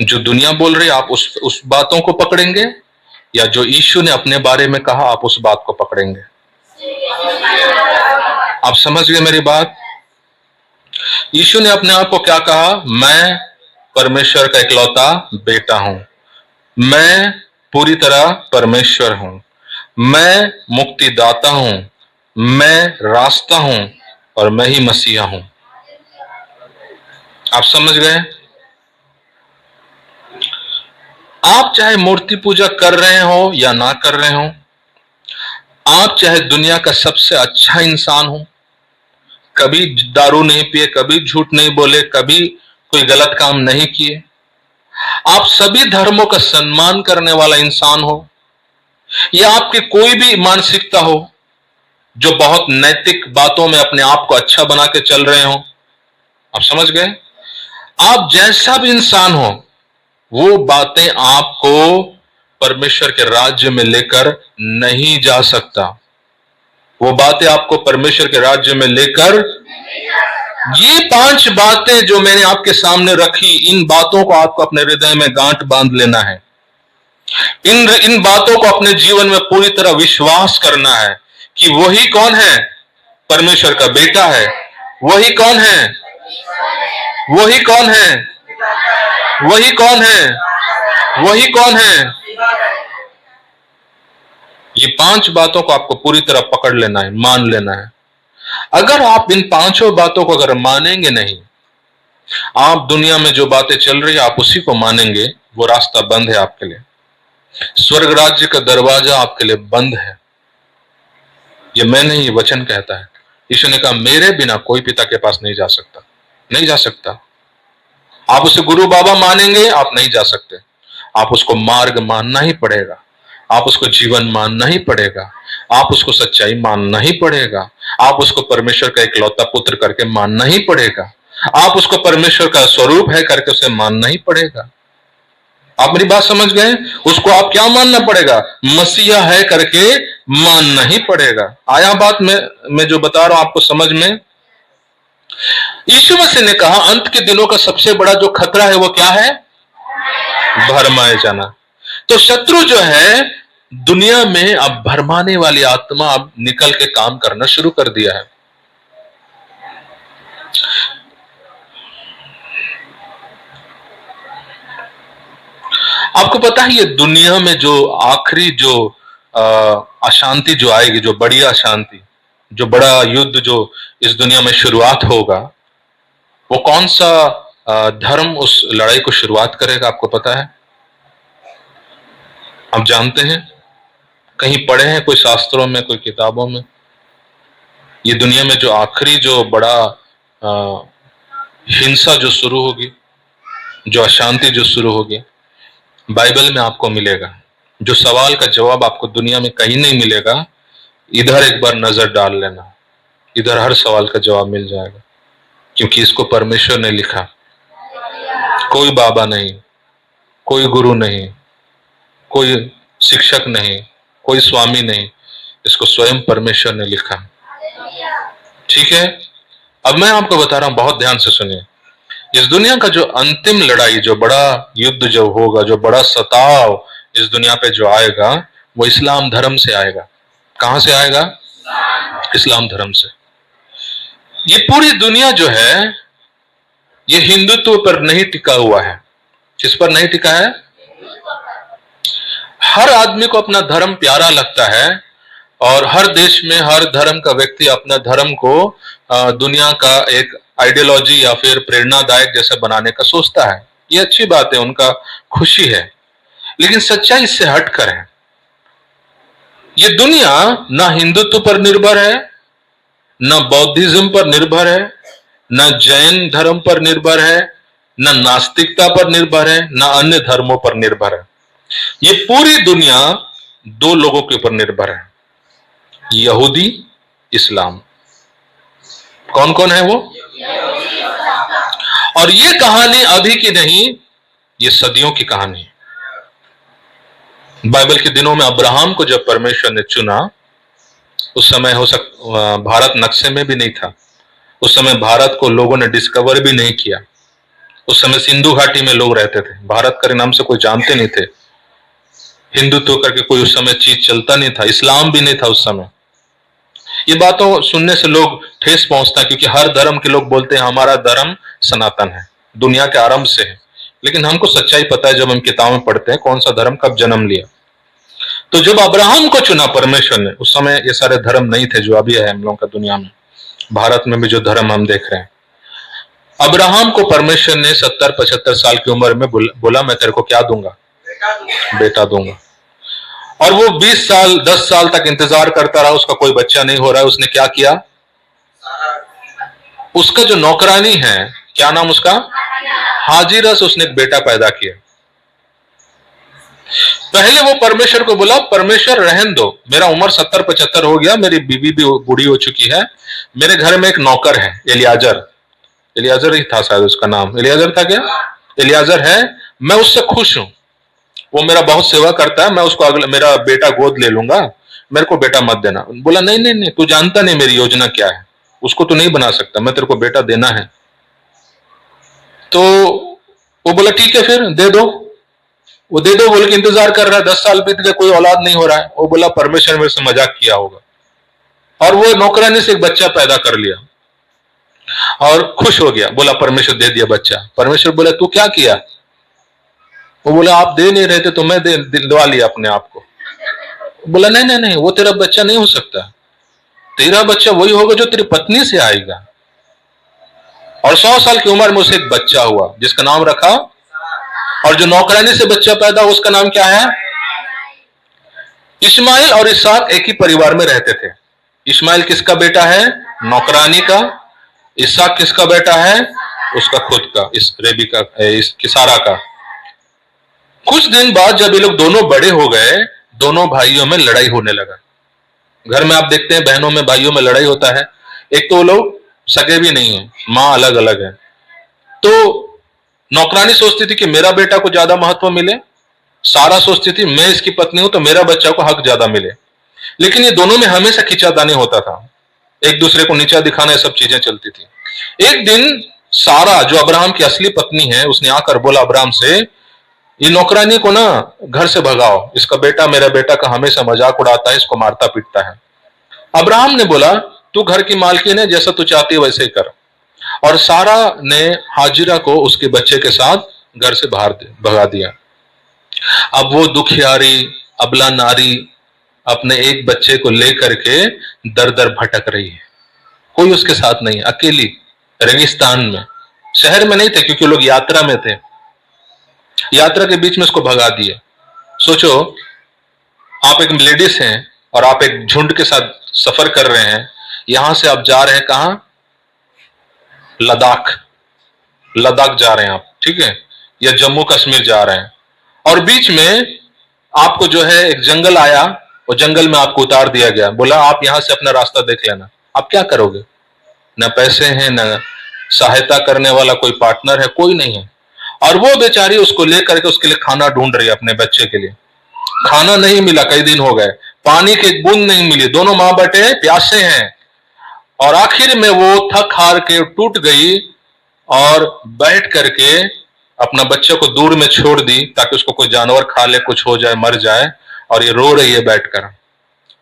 A: जो दुनिया बोल रही है आप उस बातों को पकड़ेंगे, या जो यीशु ने अपने बारे में कहा आप उस बात को पकड़ेंगे? आप समझ गए मेरी बात? यीशु ने अपने आप को क्या कहा? मैं परमेश्वर का इकलौता बेटा हूं, मैं पूरी तरह परमेश्वर हूं, मैं मुक्तिदाता हूं, मैं रास्ता हूं और मैं ही मसीहा हूं। आप समझ गए? आप चाहे मूर्ति पूजा कर रहे हो या ना कर रहे हो, आप चाहे दुनिया का सबसे अच्छा इंसान हो, कभी दारू नहीं पिए, कभी झूठ नहीं बोले, कभी कोई गलत काम नहीं किए, आप सभी धर्मों का सम्मान करने वाला इंसान हो, या आपकी कोई भी मानसिकता हो जो बहुत नैतिक बातों में अपने आप को अच्छा बना के चल रहे हो, आप समझ गए? आप जैसा भी इंसान हो, वो बातें आपको परमेश्वर के राज्य में लेकर नहीं जा सकता। वो बातें आपको परमेश्वर के राज्य में लेकर, ये 5 बातें जो मैंने आपके सामने रखी, इन बातों को आपको अपने हृदय में गांठ बांध लेना है। इन बातों को अपने जीवन में पूरी तरह विश्वास करना है कि वही कौन है? परमेश्वर का बेटा है। वही कौन है? वही कौन है? वही कौन है? वही कौन है? ये 5 बातों को आपको पूरी तरह पकड़ लेना है, मान लेना है। अगर आप इन 5 बातों को अगर मानेंगे नहीं, आप दुनिया में जो बातें चल रही है आप उसी को मानेंगे, वो रास्ता बंद है आपके लिए। स्वर्ग राज्य का दरवाजा आपके लिए बंद है। ये मैं नहीं, ये वचन कहता है। यीशु ने कहा मेरे बिना कोई पिता के पास नहीं जा सकता, नहीं जा सकता। आप उसे गुरु बाबा मानेंगे, आप नहीं जा सकते। आप उसको मार्ग मानना ही पड़ेगा, आप उसको जीवन मानना ही पड़ेगा, आप उसको सच्चाई मानना ही पड़ेगा, आप उसको परमेश्वर का इकलौता पुत्र करके मानना ही पड़ेगा, आप उसको परमेश्वर का स्वरूप है करके उसे मानना ही पड़ेगा। आप मेरी बात समझ गए? उसको आप क्या मानना पड़ेगा? मसीहा है करके मानना ही पड़ेगा। आया बात मैं जो बता रहा हूं आपको समझ में? यीशु मसीह ने कहा अंत के दिनों का सबसे बड़ा जो खतरा है वो क्या है? भरमाए जाना। तो शत्रु जो है दुनिया में अब भरमाने वाली आत्मा अब निकल के काम करना शुरू कर दिया है। आपको पता है ये दुनिया में जो आखिरी जो अशांति जो आएगी, जो बड़ी अशांति, जो बड़ा युद्ध जो इस दुनिया में शुरुआत होगा, वो कौन सा धर्म उस लड़ाई को शुरुआत करेगा? आपको पता है? आप जानते हैं? कहीं पढ़े हैं कोई शास्त्रों में, कोई किताबों में? ये दुनिया में जो आखिरी जो बड़ा हिंसा जो शुरू होगी, जो अशांति जो शुरू होगी, बाइबल में आपको मिलेगा। जो सवाल का जवाब आपको दुनिया में कहीं नहीं मिलेगा, इधर एक बार नजर डाल लेना, इधर हर सवाल का जवाब मिल जाएगा, क्योंकि इसको परमेश्वर ने लिखा। कोई बाबा नहीं, कोई गुरु नहीं, कोई शिक्षक नहीं, कोई स्वामी नहीं, इसको स्वयं परमेश्वर ने लिखा। ठीक है? अब मैं आपको बता रहा हूं, बहुत ध्यान से सुनिए। इस दुनिया का जो अंतिम लड़ाई, जो बड़ा युद्ध जो होगा, जो बड़ा सताव इस दुनिया पे जो आएगा, वो इस्लाम धर्म से आएगा। कहां से आएगा? इस्लाम धर्म से। ये पूरी दुनिया जो है ये हिंदुत्व पर नहीं टिका हुआ है। किस पर नहीं टिका है? हर आदमी को अपना धर्म प्यारा लगता है और हर देश में हर धर्म का व्यक्ति अपना धर्म को दुनिया का एक आइडियोलॉजी या फिर प्रेरणादायक जैसे बनाने का सोचता है। ये अच्छी बात है, उनका खुशी है, लेकिन सच्चाई इससे हटकर है। ये दुनिया ना हिंदुत्व पर निर्भर है, ना बौद्धिज्म पर निर्भर है, ना जैन धर्म पर निर्भर है, ना नास्तिकता पर निर्भर है, ना अन्य धर्मों पर निर्भर है। ये पूरी दुनिया 2 लोगों के ऊपर निर्भर है, यहूदी, इस्लाम। कौन कौन है वो? और ये कहानी अभी की नहीं, ये सदियों की कहानी है। बाइबल के दिनों में अब्राहम को जब परमेश्वर ने चुना, उस समय भारत नक्शे में भी नहीं था। उस समय भारत को लोगों ने डिस्कवर भी नहीं किया। उस समय सिंधु घाटी में लोग रहते थे, भारत के नाम से कोई जानते नहीं थे। हिंदुत्व करके कोई उस समय चीज चलता नहीं था, इस्लाम भी नहीं था उस समय। ये बातों सुनने से लोग ठेस पहुंचता है, क्योंकि हर धर्म के लोग बोलते हैं हमारा धर्म सनातन है, दुनिया के आरंभ से है। लेकिन हमको सच्चाई पता है, जब हम किताब में पढ़ते हैं कौन सा धर्म कब जन्म लिया। तो जब अब्राहम को चुना परमेश्वर ने, उस समय ये सारे धर्म नहीं थे जो अभी है हम लोगों का दुनिया में। भारत में भी जो धर्म हम देख रहे हैं, अब्राहम को परमेश्वर ने 70-75 साल की उम्र में बोला मैं तेरे को क्या दूंगा? बेटा दूंगा। और वो 20 साल 10 साल तक इंतजार करता रहा, उसका कोई बच्चा नहीं हो रहा है। उसने क्या किया? उसका जो नौकरानी है, क्या नाम उसका? हाजिरा से उसने एक बेटा पैदा किया। पहले वो परमेश्वर को बोला परमेश्वर रहन दो, मेरा उम्र 70-75 हो गया, मेरी बीवी भी बूढ़ी हो चुकी है, मेरे घर में एक नौकर है एलियाजर, एलियाजर ही था शायद उसका नाम, एलियाजर था क्या? एलियाजर है, मैं उससे खुश हूं, वो मेरा बहुत सेवा करता है, मैं उसको मेरा बेटा गोद ले लूंगा, मेरे को बेटा मत देना। बोला नहीं नहीं नहीं, तू जानता नहीं मेरी योजना क्या है, उसको तू नहीं बना सकता, मैं तेरे को बेटा देना है। तो वो बोला ठीक है फिर दे दो। वो दे दो बोल के इंतजार कर रहा है, 10 साल बीत गए, कोई औलाद नहीं हो रहा है। वो बोला परमेश्वर मेरे से मजाक किया होगा, और वो नौकरानी से एक बच्चा पैदा कर लिया और खुश हो गया। बोला परमेश्वर दे दिया बच्चा। परमेश्वर बोला तू क्या किया? वो बोला आप दे नहीं रहे थे तो मैं दिलवा लिया अपने आप को। बोला नहीं नहीं नहीं, वो तेरा बच्चा नहीं हो सकता, तेरा बच्चा वही होगा जो तेरी पत्नी से आएगा। और 100 साल की उम्र में उसे एक बच्चा हुआ जिसका नाम रखा, और जो नौकरानी से बच्चा पैदा हुआ उसका नाम क्या है? इस्माइल और इसहाक एक ही परिवार में रहते थे। इस्माइल किसका बेटा है? नौकरानी का। इसहाक किसका बेटा है? उसका खुद का, इस रेबिका, इस किसारा का। कुछ दिन बाद जब ये लोग दोनों बड़े हो गए, दोनों भाइयों में लड़ाई होने लगा। घर में आप देखते हैं बहनों में भाइयों में लड़ाई होता है। एक तो वो लोग सगे भी नहीं है, मां अलग अलग है। तो नौकरानी सोचती थी कि मेरा बेटा को ज्यादा महत्व मिले, सारा सोचती थी मैं इसकी पत्नी हूं तो मेरा बच्चा को हक ज्यादा मिले। लेकिन ये दोनों में हमेशा खींचातानी होता था, एक दूसरे को नीचा दिखाना, ये सब चीजें चलती थी। एक दिन सारा जो अब्राहम की असली पत्नी है, उसने आकर बोला अब्राहम से, ये नौकरानी को ना घर से भगाओ, इसका बेटा मेरा बेटा का हमेशा मजाक उड़ाता है, इसको मारता पीटता है। अब्राहम ने बोला तू घर की मालकिन है, जैसा तू चाहती है वैसे ही कर। और सारा ने हाजिरा को उसके बच्चे के साथ घर से बाहर भगा दिया। अब वो दुखियारी अबला नारी अपने एक बच्चे को लेकर के दर दर भटक रही है, कोई उसके साथ नहीं, अकेली रेगिस्तान में। शहर में नहीं थे क्योंकि लोग यात्रा में थे, यात्रा के बीच में उसको भगा दिए। सोचो आप एक लेडीज हैं और आप एक झुंड के साथ सफर कर रहे हैं, यहां से आप जा रहे हैं कहां? लद्दाख, लद्दाख जा रहे हैं आप, ठीक है, या जम्मू कश्मीर जा रहे हैं, और बीच में आपको जो है एक जंगल आया, और जंगल में आपको उतार दिया गया, बोला आप यहां से अपना रास्ता देख लेना। आप क्या करोगे? न पैसे हैं, न सहायता करने वाला कोई पार्टनर है, कोई नहीं है। और वो बेचारी उसको लेकर के उसके लिए खाना ढूंढ रही है, अपने बच्चे के लिए। खाना नहीं मिला, कई दिन हो गए, पानी की एक बूंद नहीं मिली, दोनों मां बेटे प्यासे हैं। और आखिर में वो थक हार के टूट गई और बैठ करके अपना बच्चे को दूर में छोड़ दी ताकि उसको कोई जानवर खा ले, कुछ हो जाए, मर जाए। और ये रो रही है बैठकर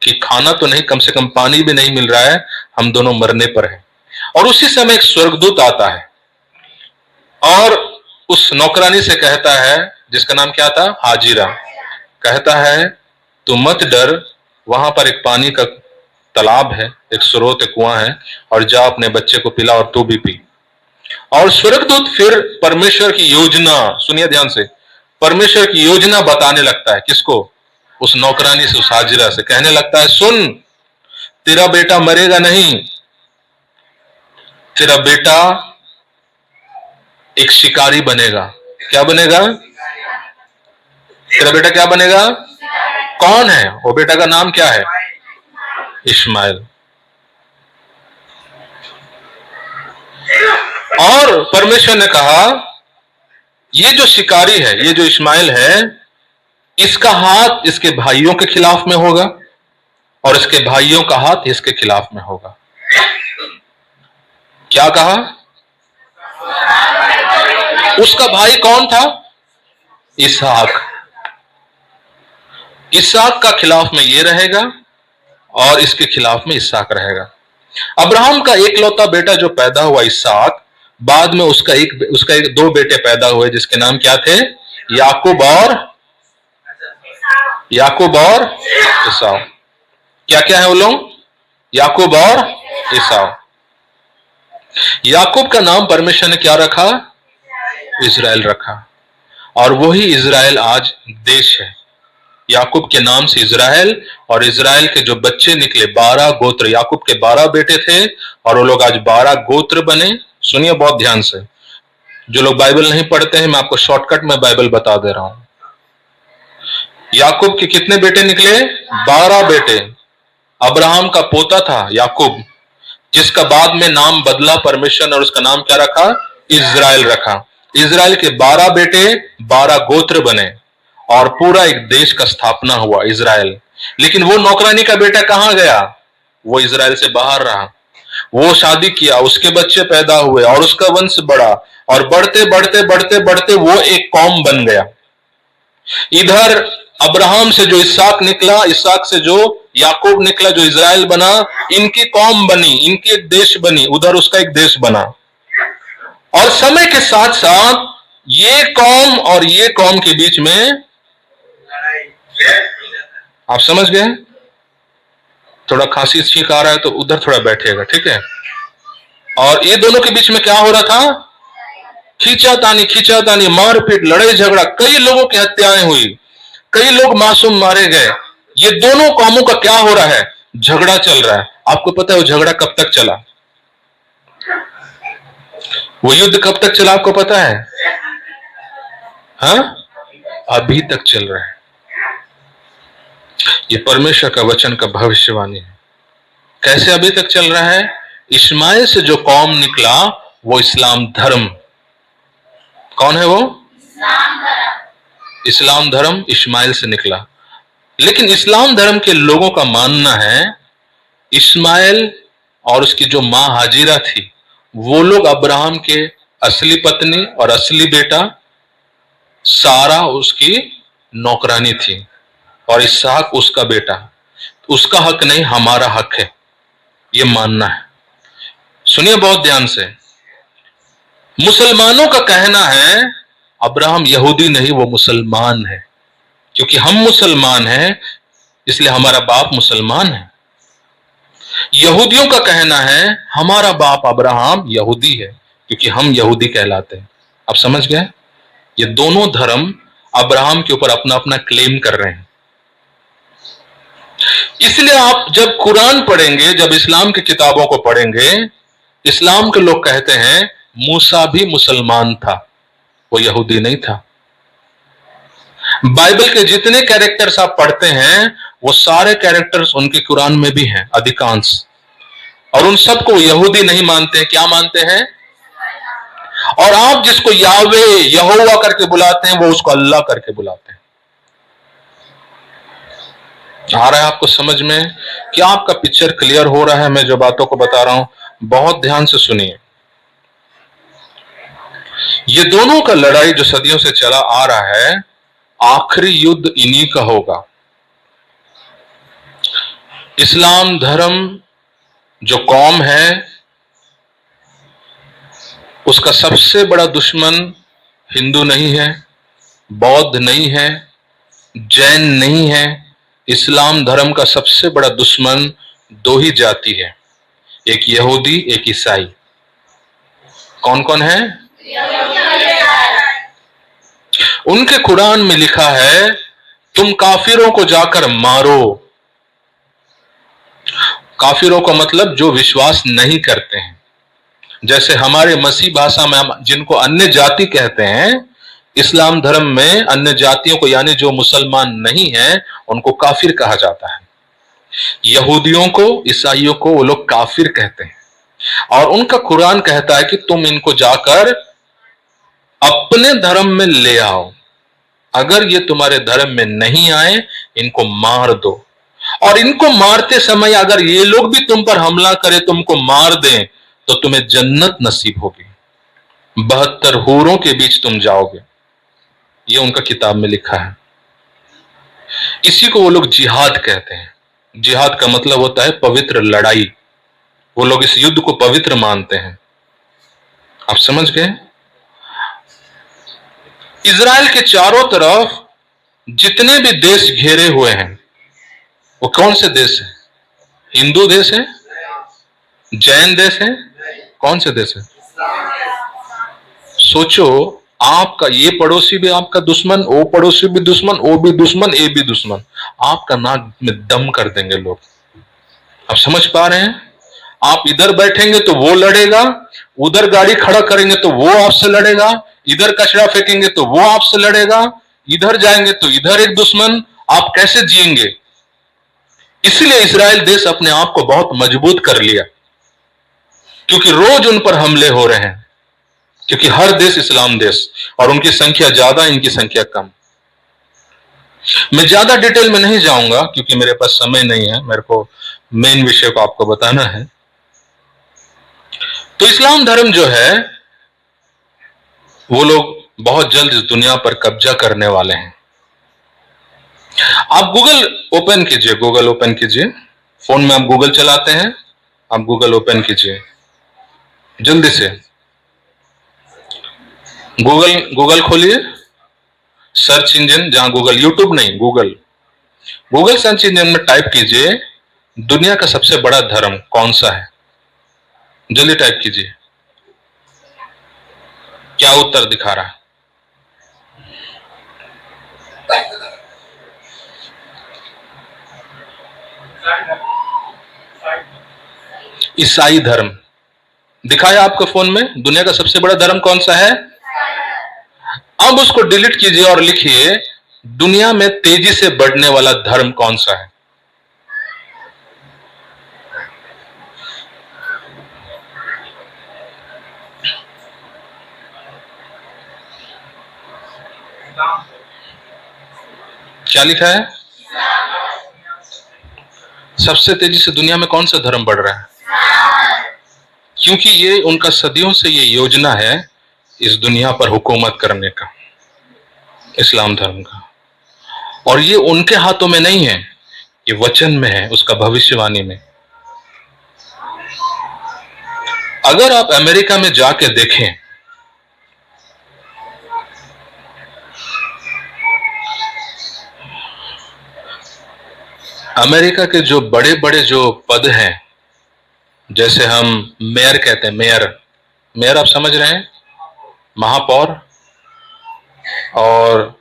A: कि खाना तो नहीं, कम से कम पानी भी नहीं मिल रहा है, हम दोनों मरने पर हैं। और उसी समय एक स्वर्गदूत आता है और उस नौकरानी से कहता है, जिसका नाम क्या था? हाजिरा, कहता है तू मत डर, वहां पर एक पानी का तालाब है, एक स्रोत, एक कुआं है, और जा अपने बच्चे को पिला और तू भी पी। और स्वर्गदूत फिर परमेश्वर की योजना, सुनिए ध्यान से, परमेश्वर की योजना बताने लगता है। किसको? उस नौकरानी से, उस हाजिरा से। कहने लगता है सुन, तेरा बेटा मरेगा नहीं, तेरा बेटा एक शिकारी बनेगा। क्या बनेगा? तेरा बेटा क्या बनेगा? कौन है वो? बेटा का नाम क्या है? इस्माइल। और परमेश्वर ने कहा ये जो शिकारी है, ये जो इस्माइल है, इसका हाथ इसके भाइयों के खिलाफ में होगा और इसके भाइयों का हाथ इसके खिलाफ में होगा। क्या कहा? उसका भाई कौन था? इसहाक। इसहाक का खिलाफ में ये रहेगा और इसके खिलाफ में इसहाक रहेगा। अब्राहम का एकलौता बेटा जो पैदा हुआ इसहाक, बाद में उसका एक दो बेटे पैदा हुए जिसके नाम क्या थे? याकूब और एसाव। क्या क्या है वो लोग? याकूब और एसाव। याकूब का नाम परमेश्वर ने क्या रखा? इजराइल रखा। और वही इजराइल आज देश है। याकूब के नाम से इजराइल, और इजराइल के जो बच्चे निकले 12 गोत्र, याकूब के 12 बेटे थे और वो लोग आज 12 गोत्र बने। सुनिए बहुत ध्यान से, जो लोग बाइबल नहीं पढ़ते हैं, मैं आपको शॉर्टकट में बाइबल बता दे रहा हूं। याकूब के कितने बेटे निकले? 12 बेटे। अब्राहम का पोता था याकूब, जिसका बाद में नाम बदला परमेश्वर ने, और उसका नाम क्या रखा? इजराइल रखा। इजराइल के 12 बेटे 12 गोत्र बने और पूरा एक देश का स्थापना हुआ इजराइल। लेकिन वो नौकरानी का बेटा कहां गया? वो इजराइल से बाहर रहा। वो शादी किया, उसके बच्चे पैदा हुए और उसका वंश बढ़ा, और बढ़ते बढ़ते बढ़ते बढ़ते वो एक कौम बन गया। इधर अब्राहम से जो इसहाक निकला, इसहाक से जो याकूब निकला, जो इजराइल बना, इनकी कौम बनी, इनकी एक देश बनी, उधर उसका एक देश बना। और समय के साथ साथ ये कौम और ये कौम के बीच में आप समझ गए? थोड़ा खांसी छींक आ रहा है तो उधर थोड़ा बैठिएगा, ठीक है? और ये दोनों के बीच में क्या हो रहा था? खींचातानी, मारपीट, लड़ाई झगड़ा, कई लोगों की हत्याएं हुई, कई लोग मासूम मारे गए। ये दोनों कौमों का क्या हो रहा है? झगड़ा चल रहा है। आपको पता है वो झगड़ा कब तक चला? वो युद्ध कब तक चला आपको पता है? हाँ, अभी तक चल रहा है। ये परमेश्वर का वचन का भविष्यवाणी है। कैसे अभी तक चल रहा है? इस्माइल से जो कौम निकला वो इस्लाम धर्म। कौन है वो? इस्लाम धर्म इस्माइल से निकला। लेकिन इस्लाम धर्म के लोगों का मानना है इस्माइल और उसकी जो मां हाजिरा थी वो लोग अब्राहम के असली पत्नी और असली बेटा, सारा उसकी नौकरानी थी और इसहाक उसका बेटा। उसका हक नहीं, हमारा हक है, ये मानना है। सुनिए बहुत ध्यान से। मुसलमानों का कहना है अब्राहम यहूदी नहीं, वो मुसलमान है। क्योंकि हम मुसलमान हैं इसलिए हमारा बाप मुसलमान है। यहूदियों का कहना है हमारा बाप अब्राहम यहूदी है क्योंकि हम यहूदी कहलाते हैं। आप समझ गए? ये दोनों धर्म अब्राहम के ऊपर अपना अपना क्लेम कर रहे हैं। इसलिए आप जब कुरान पढ़ेंगे, जब इस्लाम की किताबों को पढ़ेंगे, इस्लाम के लोग कहते हैं मूसा भी मुसलमान था, वो यहूदी नहीं था। बाइबल के जितने कैरेक्टर्स आप पढ़ते हैं वो सारे कैरेक्टर्स उनके कुरान में भी हैं, अधिकांश। और उन सबको यहूदी नहीं मानते हैं, क्या मानते हैं? और आप जिसको यावे यहोवा करके बुलाते हैं वो उसको अल्लाह करके बुलाते हैं। आ रहा है आपको समझ में? क्या आपका पिक्चर क्लियर हो रहा है? मैं जो बातों को बता रहा हूं बहुत ध्यान से सुनिए। ये दोनों का लड़ाई जो सदियों से चला आ रहा है, आखिरी युद्ध इन्हीं का होगा। इस्लाम धर्म जो कौम है उसका सबसे बड़ा दुश्मन हिंदू नहीं है, बौद्ध नहीं है, जैन नहीं है। इस्लाम धर्म का सबसे बड़ा दुश्मन दो ही जाति है, एक यहूदी, एक ईसाई। कौन कौन है? उनके कुरान में लिखा है तुम काफिरों को जाकर मारो। काफिरों का मतलब जो विश्वास नहीं करते हैं। जैसे हमारे मसीह भाषा में हम जिनको अन्य जाति कहते हैं, इस्लाम धर्म में अन्य जातियों को यानी जो मुसलमान नहीं है उनको काफिर कहा जाता है। यहूदियों को, ईसाइयों को वो लोग काफिर कहते हैं। और उनका कुरान कहता है कि तुम इनको जाकर अपने धर्म में ले आओ। अगर ये तुम्हारे धर्म में नहीं आए इनको मार दो। और इनको मारते समय अगर ये लोग भी तुम पर हमला करें, तुमको मार दें, तो तुम्हें जन्नत नसीब होगी, 72 हूरों के बीच तुम जाओगे। ये उनका किताब में लिखा है। इसी को वो लोग जिहाद कहते हैं। जिहाद का मतलब होता है पवित्र लड़ाई। वो लोग इस युद्ध को पवित्र मानते हैं। आप समझ गए? इजराइल के चारों तरफ जितने भी देश घेरे हुए हैं वो कौन से देश है? हिंदू देश है? जैन देश है? कौन से देश है? सोचो, आपका ये पड़ोसी भी आपका दुश्मन, वो पड़ोसी भी दुश्मन, वो भी दुश्मन, ये भी दुश्मन। आपका नाक में दम कर देंगे लोग। आप समझ पा रहे हैं? आप इधर बैठेंगे तो वो लड़ेगा, उधर गाड़ी खड़ा करेंगे तो वो आपसे लड़ेगा, इधर कचरा फेंकेंगे तो वो आपसे लड़ेगा, इधर जाएंगे तो इधर एक दुश्मन। आप कैसे जिएंगे? इसलिए इस्राएल देश अपने आप को बहुत मजबूत कर लिया, क्योंकि रोज उन पर हमले हो रहे हैं। क्योंकि हर देश इस्लाम देश, और उनकी संख्या ज्यादा, इनकी संख्या कम। मैं ज्यादा डिटेल में नहीं जाऊंगा क्योंकि मेरे पास समय नहीं है, मेरे को मेन विषय को आपको बताना है। तो इस्लाम धर्म जो है वो लोग बहुत जल्द इस दुनिया पर कब्जा करने वाले हैं। आप गूगल ओपन कीजिए, गूगल ओपन कीजिए। फोन में आप गूगल चलाते हैं, आप गूगल ओपन कीजिए जल्दी से। गूगल खोलिए, सर्च इंजन, जहां गूगल, यूट्यूब नहीं, गूगल। गूगल सर्च इंजन में टाइप कीजिए दुनिया का सबसे बड़ा धर्म कौन सा है। जल्दी टाइप कीजिए, क्या उत्तर दिखा रहा है? ईसाई धर्म दिखाया आपको फोन में। दुनिया का सबसे बड़ा धर्म कौन सा है? अब उसको डिलीट कीजिए और लिखिए दुनिया में तेजी से बढ़ने वाला धर्म कौन सा है। क्या लिखा है? सबसे तेजी से दुनिया में कौन सा धर्म बढ़ रहा है? क्योंकि ये उनका सदियों से ये योजना है इस दुनिया पर हुकूमत करने का, इस्लाम धर्म का। और ये उनके हाथों में नहीं है, ये वचन में है, उसका भविष्यवाणी में। अगर आप अमेरिका में जाके देखें, अमेरिका के जो बड़े बड़े जो पद हैं, जैसे हम मेयर कहते हैं, मेयर, मेयर आप समझ रहे हैं, महापौर, और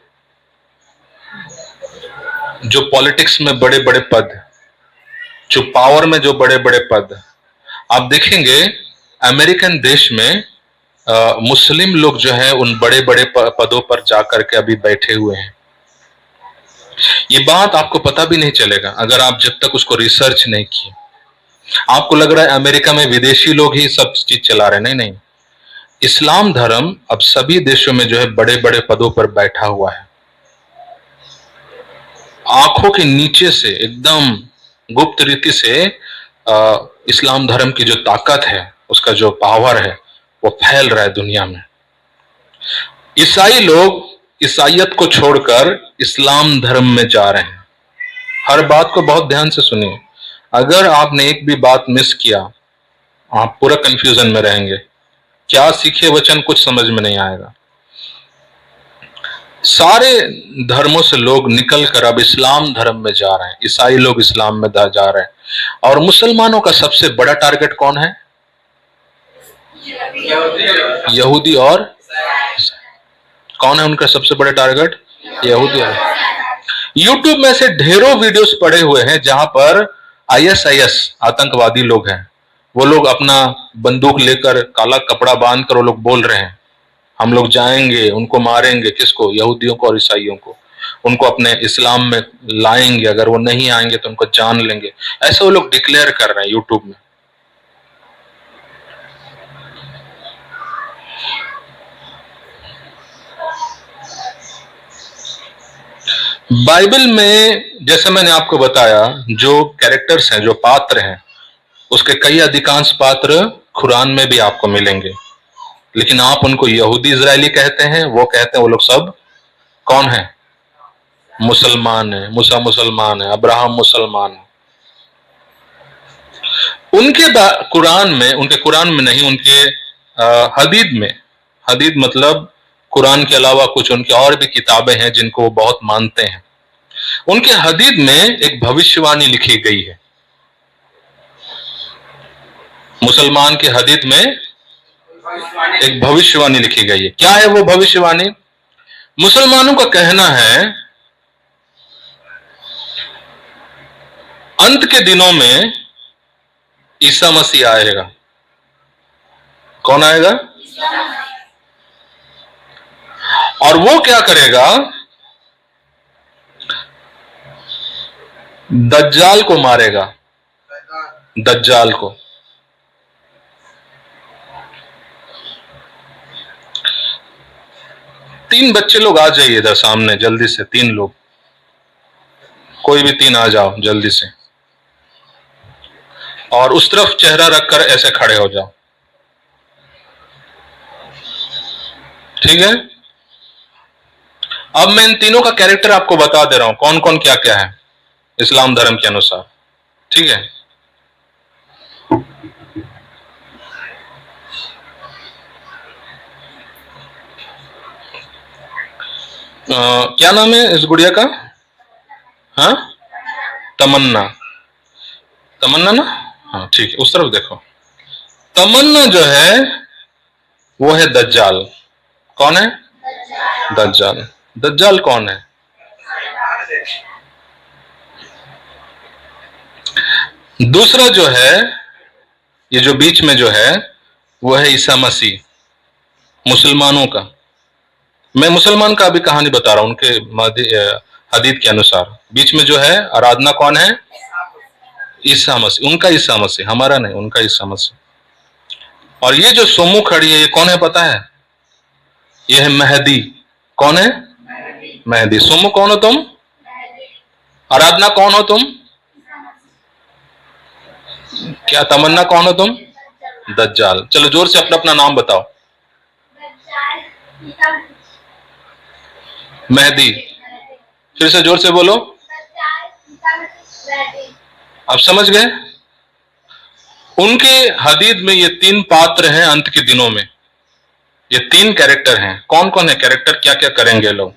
A: जो पॉलिटिक्स में बड़े बड़े पद, जो पावर में जो बड़े बड़े पद, आप देखेंगे अमेरिकन देश में मुस्लिम लोग जो हैं उन बड़े बड़े पदों पर जाकर के अभी बैठे हुए हैं। ये बात आपको पता भी नहीं चलेगा अगर आप जब तक उसको रिसर्च नहीं किए। आपको लग रहा है अमेरिका में विदेशी लोग ही सब चीज चला रहे हैं, नहीं नहीं। इस्लाम धर्म अब सभी देशों में जो है बड़े बड़े पदों पर बैठा हुआ है। आंखों के नीचे से एकदम गुप्त रीति से इस्लाम धर्म की जो ताकत है, उसका जो पावर है, वो फैल रहा है दुनिया में। ईसाई लोग ईसाइयत को छोड़कर इस्लाम धर्म में जा रहे हैं। हर बात को बहुत ध्यान से सुनिए, अगर आपने एक भी बात मिस किया आप पूरा कंफ्यूजन में रहेंगे। क्या सीखे वचन कुछ समझ में नहीं आएगा। सारे धर्मों से लोग निकलकर अब इस्लाम धर्म में जा रहे हैं। ईसाई लोग इस्लाम में जा रहे हैं। और मुसलमानों का सबसे बड़ा टारगेट कौन है? यहूदी। और कौन है उनका सबसे बड़ा टारगेट? यहूदी। यूट्यूब में से ढेरों वीडियोस पड़े हुए हैं जहां पर आईएसआईएस आतंकवादी लोग हैं, वो लोग अपना बंदूक लेकर काला कपड़ा बांधकर वो लोग बोल रहे हैं हम लोग जाएंगे, उनको मारेंगे। किसको? यहूदियों को और ईसाइयों को। उनको अपने इस्लाम में लाएंगे, अगर वो नहीं आएंगे तो उनको जान लेंगे। ऐसे वो लोग डिक्लेयर कर रहे हैं यूट्यूब में। बाइबल में जैसे मैंने आपको बताया जो कैरेक्टर्स हैं, जो पात्र हैं, उसके कई अधिकांश पात्र कुरान में भी आपको मिलेंगे। लेकिन आप उनको यहूदी इजरायली कहते हैं, वो कहते हैं वो लोग सब कौन है? मुसलमान है। मूसा मुसलमान है, अब्राहम मुसलमान है। उनके कुरान में, उनके कुरान में नहीं, उनके हदीद में, हदीद मतलब कुरान के अलावा कुछ उनके और भी किताबें हैं जिनको वो बहुत मानते हैं। उनके हदीद में एक भविष्यवाणी लिखी गई है। मुसलमान के हदीद में एक भविष्यवाणी लिखी गई है। क्या है वो भविष्यवाणी? मुसलमानों का कहना है अंत के दिनों में ईसा मसीह आएगा। कौन आएगा? और वो क्या करेगा? दज्जाल को मारेगा। दज्जाल को। तीन बच्चे लोग आ जाइए इधर सामने जल्दी से। तीन लोग, कोई भी तीन आ जाओ जल्दी से। और उस तरफ चेहरा रखकर ऐसे खड़े हो जाओ, ठीक है? अब मैं इन तीनों का कैरेक्टर आपको बता दे रहा हूं, कौन कौन क्या क्या है इस्लाम धर्म के अनुसार, ठीक है? क्या नाम है इस गुड़िया का? हाँ, तमन्ना, तमन्ना ना, हाँ ठीक है, उस तरफ देखो। तमन्ना जो है वो है दज्जाल। कौन है? दज्जाल। दज्जाल कौन है? दूसरा जो है, ये जो बीच में जो है वो है ईसा मसीह, मुसलमानों का। मैं मुसलमान का अभी कहानी बता रहा हूं, उनके हदीस के अनुसार। बीच में जो है आराधना कौन है? ईसा मसीह, उनका ईसा मसीह, हमारा नहीं, उनका ईसा मसीह। और ये जो सोमू खड़ी है ये कौन है पता है? ये है मेहदी। कौन है? मेहदी। सोमू कौन हो तुम? आराधना कौन हो तुम? क्या तमन्ना कौन हो तुम? दज्जाल। चलो जोर से अपना अपना नाम बताओ। मेहदी। फिर से जोर से बोलो। आप समझ गए? उनके हदीद में ये तीन पात्र हैं अंत के दिनों में। ये तीन कैरेक्टर हैं। कौन कौन है कैरेक्टर, क्या क्या करेंगे लोग?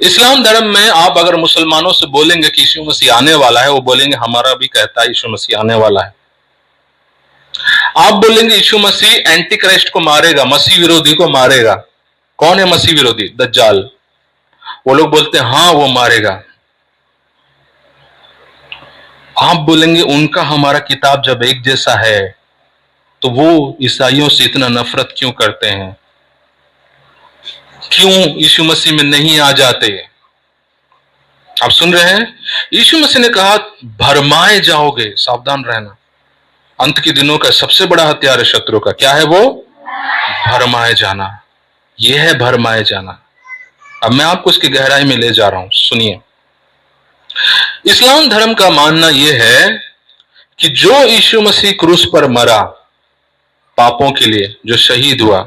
A: इस्लाम धर्म में आप अगर मुसलमानों से बोलेंगे कि यीशु मसीह आने वाला है, वो बोलेंगे हमारा भी कहता है यीशु मसीह आने वाला है। आप बोलेंगे यीशु मसीह एंटी क्राइस्ट को मारेगा, मसीह विरोधी को मारेगा। कौन है मसीह विरोधी? दज्जाल। वो लोग बोलते हैं हाँ वो मारेगा। आप बोलेंगे उनका हमारा किताब जब एक जैसा है तो वो ईसाइयों से इतना नफरत क्यों करते हैं, क्यों यीशु मसीह में नहीं आ जाते? आप सुन रहे हैं? यीशु मसीह ने कहा भरमाए जाओगे, सावधान रहना। अंत के दिनों का सबसे बड़ा हथियार है शत्रु का, क्या है वो? भरमाए जाना। यह है भरमाए जाना। अब मैं आपको इसकी गहराई में ले जा रहा हूं, सुनिए। इस्लाम धर्म का मानना यह है कि जो यीशु मसीह क्रूस पर मरा पापों के लिए, जो शहीद हुआ,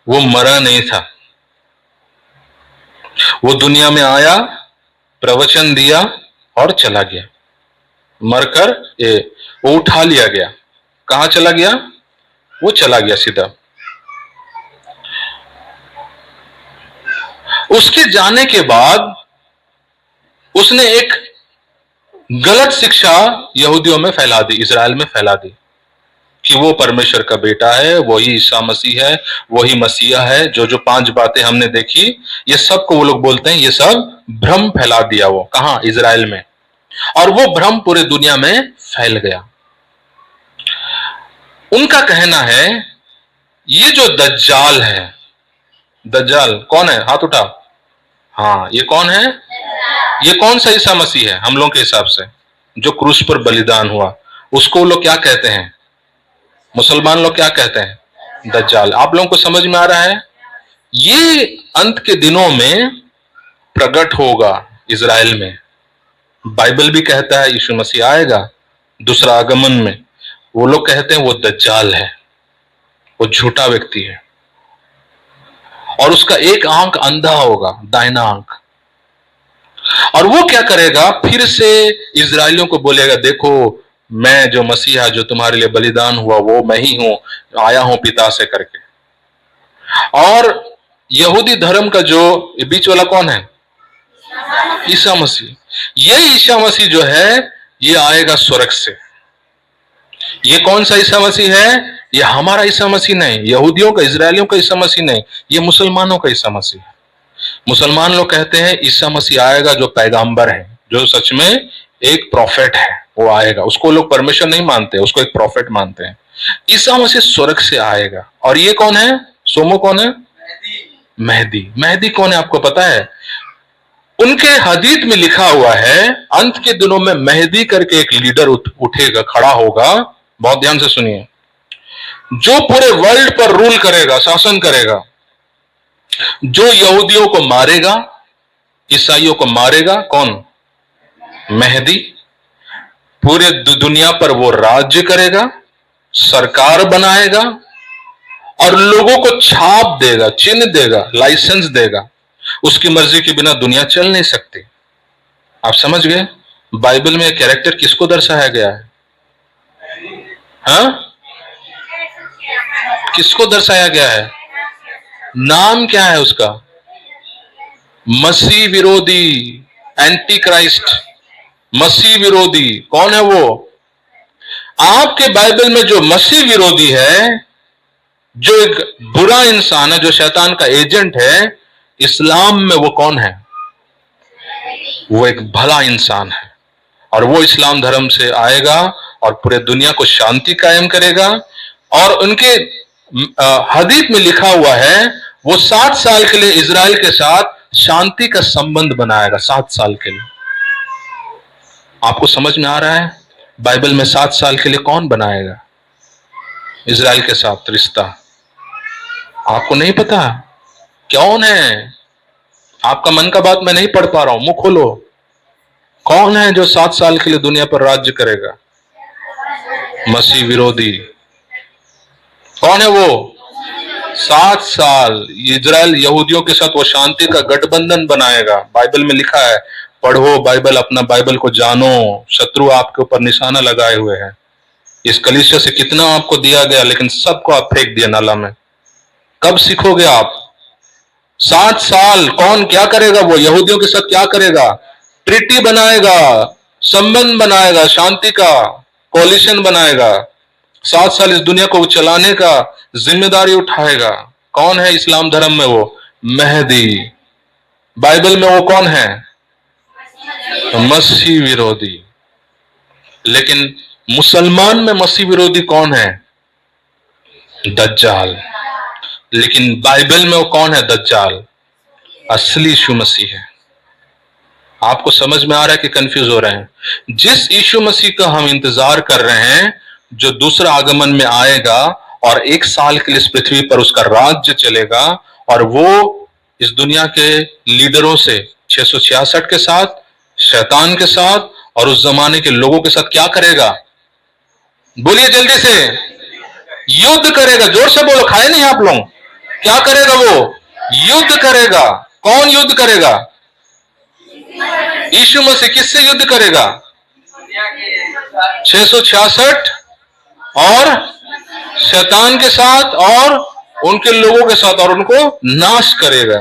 A: वो मरा नहीं था। वो दुनिया में आया, प्रवचन दिया और चला गया। मरकर वो उठा लिया गया। कहां चला गया? वो चला गया सीधा। उसके जाने के बाद उसने एक गलत शिक्षा यहूदियों में फैला दी, इजराइल में फैला दी कि वो परमेश्वर का बेटा है, वही ईसा मसीह है, वही मसीहा है। जो जो 5 बातें हमने देखी, ये सब को वो लोग बोलते हैं, ये सब भ्रम फैला दिया। वो कहां? इजराइल में। और वो भ्रम पूरे दुनिया में फैल गया। उनका कहना है ये जो दज्जाल है, दज्जाल कौन है? हाथ उठा। हाँ, ये कौन है? ये कौन सा ईसा मसीह है हम लोग के हिसाब से? जो क्रूस पर बलिदान हुआ, उसको लोग क्या कहते हैं? मुसलमान लोग क्या कहते हैं? दज्जाल। आप लोगों को समझ में आ रहा है? ये अंत के दिनों में प्रकट होगा इजराइल में। बाइबल भी कहता है यीशु मसीह आएगा दूसरा आगमन में। वो लोग कहते हैं वो दज्जाल है, वो झूठा व्यक्ति है, और उसका एक आंख अंधा होगा, दाहिना आंख। और वो क्या करेगा? फिर से इजराइलियों को बोलेगा देखो मैं जो मसीहा जो तुम्हारे लिए बलिदान हुआ वो मैं ही हूं, आया हूं पिता से करके। और यहूदी धर्म का जो बीच वाला कौन है? ईसा मसीह। ये ईसा मसीह जो है ये आएगा स्वर्ग से। ये कौन सा ईसा मसीह है? ये हमारा ईसा मसीह नहीं, यहूदियों का, इजरायलियों का ईसा मसीह नहीं, ये मुसलमानों का ईसा मसीह है। मुसलमान लोग कहते हैं ईसा मसीह आएगा जो पैगंबर है, जो सच में एक प्रॉफिट है, वो आएगा। उसको लोग परमेश्वर नहीं मानते, उसको एक प्रॉफिट मानते हैं। ईसा मसीह स्वर्ग से आएगा। और ये कौन है? सोमो कौन है? मेहदी। मेहदी कौन है आपको पता है? उनके हदीस में लिखा हुआ है अंत के दिनों में मेहदी करके एक लीडर उठेगा, खड़ा होगा। बहुत ध्यान से सुनिए। जो पूरे वर्ल्ड पर रूल करेगा, शासन करेगा, जो यहूदियों को मारेगा, ईसाइयों को मारेगा। कौन? मेहदी। पूरे दुनिया पर वो राज्य करेगा, सरकार बनाएगा और लोगों को छाप देगा, चिन्ह देगा, लाइसेंस देगा। उसकी मर्जी के बिना दुनिया चल नहीं सकती। आप समझ गए? बाइबल में कैरेक्टर किसको दर्शाया गया है? हाँ, किसको दर्शाया गया है? नाम क्या है उसका? मसीह विरोधी। एंटी क्राइस्ट, मसीह विरोधी। कौन है वो? आपके बाइबल में जो मसीह विरोधी है, जो एक बुरा इंसान है, जो शैतान का एजेंट है, इस्लाम में वो कौन है? वो एक भला इंसान है, और वो इस्लाम धर्म से आएगा और पूरे दुनिया को शांति कायम करेगा। और उनके हदीस में लिखा हुआ है वो 60 साल के लिए इजराइल के साथ शांति का संबंध बनाएगा। 7 साल के लिए। आपको समझ में आ रहा है बाइबल में 7 साल के लिए कौन बनाएगा इजराइल के साथ रिश्ता? आपको नहीं पता कौन है? आपका मन का बात मैं नहीं पढ़ पा रहा हूं, मुंह खोलो। कौन है जो 7 साल के लिए दुनिया पर राज्य करेगा? मसीह विरोधी। कौन है वो? 7 साल इजराइल यहूदियों के साथ वो शांति का गठबंधन बनाएगा। बाइबल में लिखा है, पढ़ो बाइबल, अपना बाइबल को जानो। शत्रु आपके ऊपर निशाना लगाए हुए हैं। इस कलीसिया से कितना आपको दिया गया, लेकिन सबको आप फेंक दिया नाला में। कब सीखोगे आप? 7 साल कौन क्या करेगा? वो यहूदियों के साथ क्या करेगा? ट्रीटी बनाएगा, संबंध बनाएगा, शांति का कोलिशन बनाएगा। 7 साल इस दुनिया को चलाने का जिम्मेदारी उठाएगा। कौन है इस्लाम धर्म में? वो मेहदी। बाइबल में वो कौन है? मसीह विरोधी। लेकिन मुसलमान में मसीह विरोधी कौन है? दज्जाल। लेकिन बाइबल में वो कौन है? दज्जाल असली यीशु मसीह है। आपको समझ में आ रहा है कि कंफ्यूज हो रहे हैं? जिस यीशु मसीह का हम इंतजार कर रहे हैं, जो दूसरा आगमन में आएगा और 1 साल के लिए इस पृथ्वी पर उसका राज्य चलेगा, और वो इस दुनिया के लीडरों से 666 के साथ, शैतान के साथ और उस जमाने के लोगों के साथ क्या करेगा? बोलिए जल्दी से। युद्ध करेगा। जोर से बोलो, खाए नहीं आप लोग? क्या करेगा वो? युद्ध करेगा। कौन युद्ध करेगा? यीशु मसीह। किससे युद्ध करेगा? 666 और शैतान के साथ और उनके लोगों के साथ, और उनको नाश करेगा।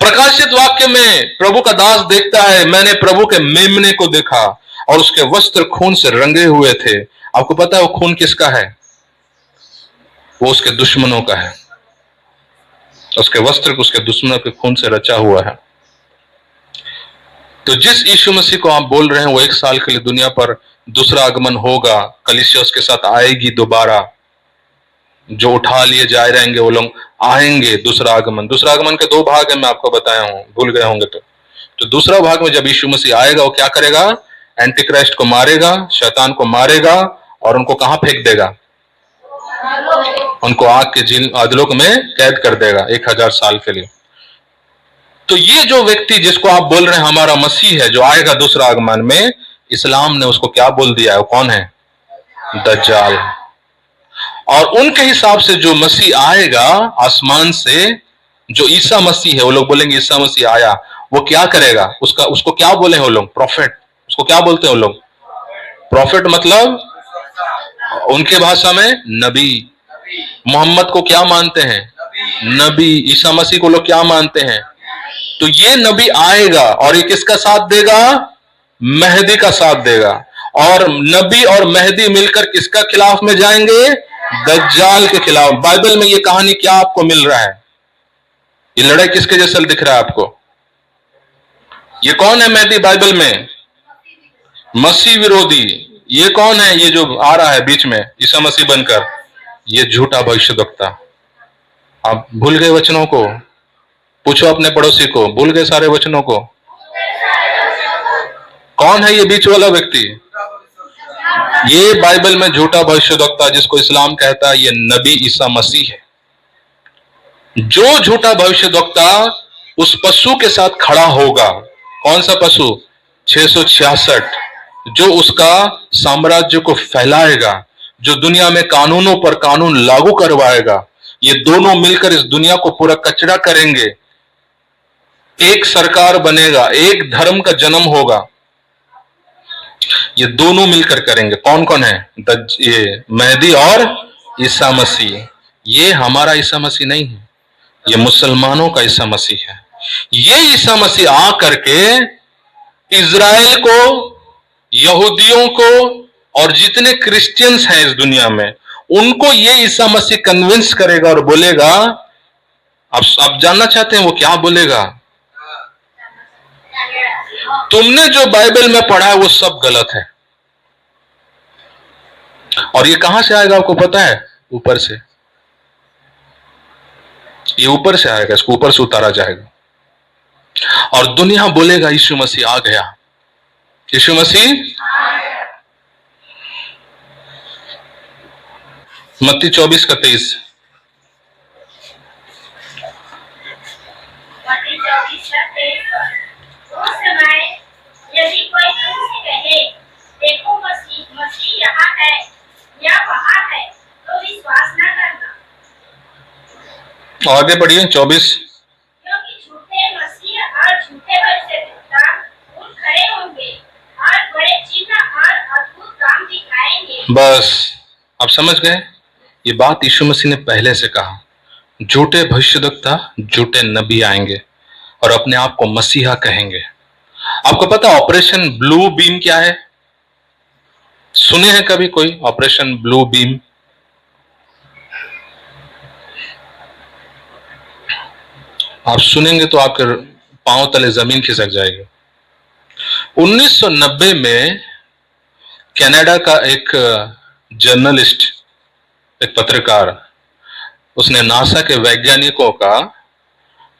A: प्रकाशित वाक्य में प्रभु का दास देखता है, मैंने प्रभु के मेमने को देखा और उसके वस्त्र खून से रंगे हुए थे। आपको पता है वो खून किसका है? वो उसके दुश्मनों का है। उसके वस्त्र उसके दुश्मनों के खून से रचा हुआ है। तो जिस यीशु मसीह को आप बोल रहे हैं वो 1 साल के लिए दुनिया पर दूसरा आगमन होगा, कलीसिया उसके साथ आएगी दोबारा। जो उठा लिए जाए रहेंगे वो लोग आएंगे। दूसरा आगमन। दूसरा आगमन के 2 भाग है, मैं आपको बताया हूं, भूल गए होंगे तो दूसरा भाग में जब यीशु मसीह आएगा वो क्या करेगा? एंटी क्राइस्ट को मारेगा, शैतान को मारेगा और उनको कहां फेंक देगा? उनको आग के झील अधलोक में कैद कर देगा 1000 साल के लिए। तो ये जो व्यक्ति जिसको आप बोल रहे हैं हमारा मसीह है, जो आएगा दूसरा आगमन में, इस्लाम ने उसको क्या बोल दिया है? वो कौन है? दज्जाल। और उनके हिसाब से जो मसीह आएगा आसमान से, जो ईसा मसीह है, वो लोग बोलेंगे ईसा मसीह आया, वो क्या करेगा? उसको क्या बोले वो लोग? प्रॉफिट। उसको क्या बोलते हैं वो लोग? प्रॉफिट मतलब उनके भाषा में नबी। मोहम्मद को क्या मानते हैं? नबी। ईसा मसीह को लोग क्या मानते हैं? तो ये नबी आएगा और ये किसका साथ देगा? मेहदी का साथ देगा। और नबी और मेहदी मिलकर किसका खिलाफ में जाएंगे? दज्जाल के खिलाफ। बाइबल में ये कहानी क्या आपको मिल रहा है? ये लड़ाई किसके जैसा दिख रहा है आपको? ये कौन है मेहदी बाइबल में? मसीह विरोधी। ये कौन है? ये जो आ रहा है बीच में ईसा मसीह बनकर, ये झूठा भविष्यद्वक्ता। आप भूल गए वचनों को? पूछो अपने पड़ोसी को, भूल गए सारे वचनों को? कौन है ये बीच वाला व्यक्ति? ये बाइबल में झूठा भविष्यद्वक्ता जिसको इस्लाम कहता है, ये नबी ईसा मसीह है। जो झूठा भविष्यद्वक्ता उस पशु के साथ खड़ा होगा, कौन सा पशु? 666, जो उसका साम्राज्य को फैलाएगा, जो दुनिया में कानूनों पर कानून लागू करवाएगा। ये दोनों मिलकर इस दुनिया को पूरा कचरा करेंगे। एक सरकार बनेगा, एक धर्म का जन्म होगा। ये दोनों मिलकर करेंगे। कौन कौन है? ये मेहदी और ईसा मसीह। ये हमारा ईसा मसीह नहीं है, ये मुसलमानों का ईसा मसीह है। ये ईसा मसीह आ करके इज़राइल को, यहूदियों को और जितने क्रिश्चियंस हैं इस दुनिया में, उनको ये ईसा मसीह कन्विंस करेगा और बोलेगा, आप जानना चाहते हैं वो क्या बोलेगा? तुमने जो बाइबल में पढ़ा है वो सब गलत है। और ये कहां से आएगा आपको पता है? ऊपर से। ये ऊपर से आएगा, इसको ऊपर से उतारा जाएगा और दुनिया बोलेगा यीशु मसीह आ गया, यीशु मसीह। मत्ती 24:23।
B: मत्ती 24:23। उस समय यदि कोई तुमसे कहे, देखो मसीह यहाँ है या वहाँ है, तो विश्वास न करना।
A: आगे बढ़िए 24।
B: क्योंकि झूठे मसीह और झूठे भविष्यद्वक्ता उठ खड़े होंगे और बड़े चिन्ह और अद्भुत काम दिखाएंगे।
A: बस आप समझ गए, ये बात यीशु मसीह ने पहले से कहा। झूठे भविष्यद्वक्ता, झूठे नबी आएंगे और अपने आप को मसीहा कहेंगे। आपको पता ऑपरेशन ब्लू बीम क्या है? सुने हैं कभी कोई ऑपरेशन ब्लू बीम? आप सुनेंगे तो आपके पांव तले जमीन खिसक जाएगी। 1990 में कनाडा का एक जर्नलिस्ट, एक पत्रकार, उसने नासा के वैज्ञानिकों का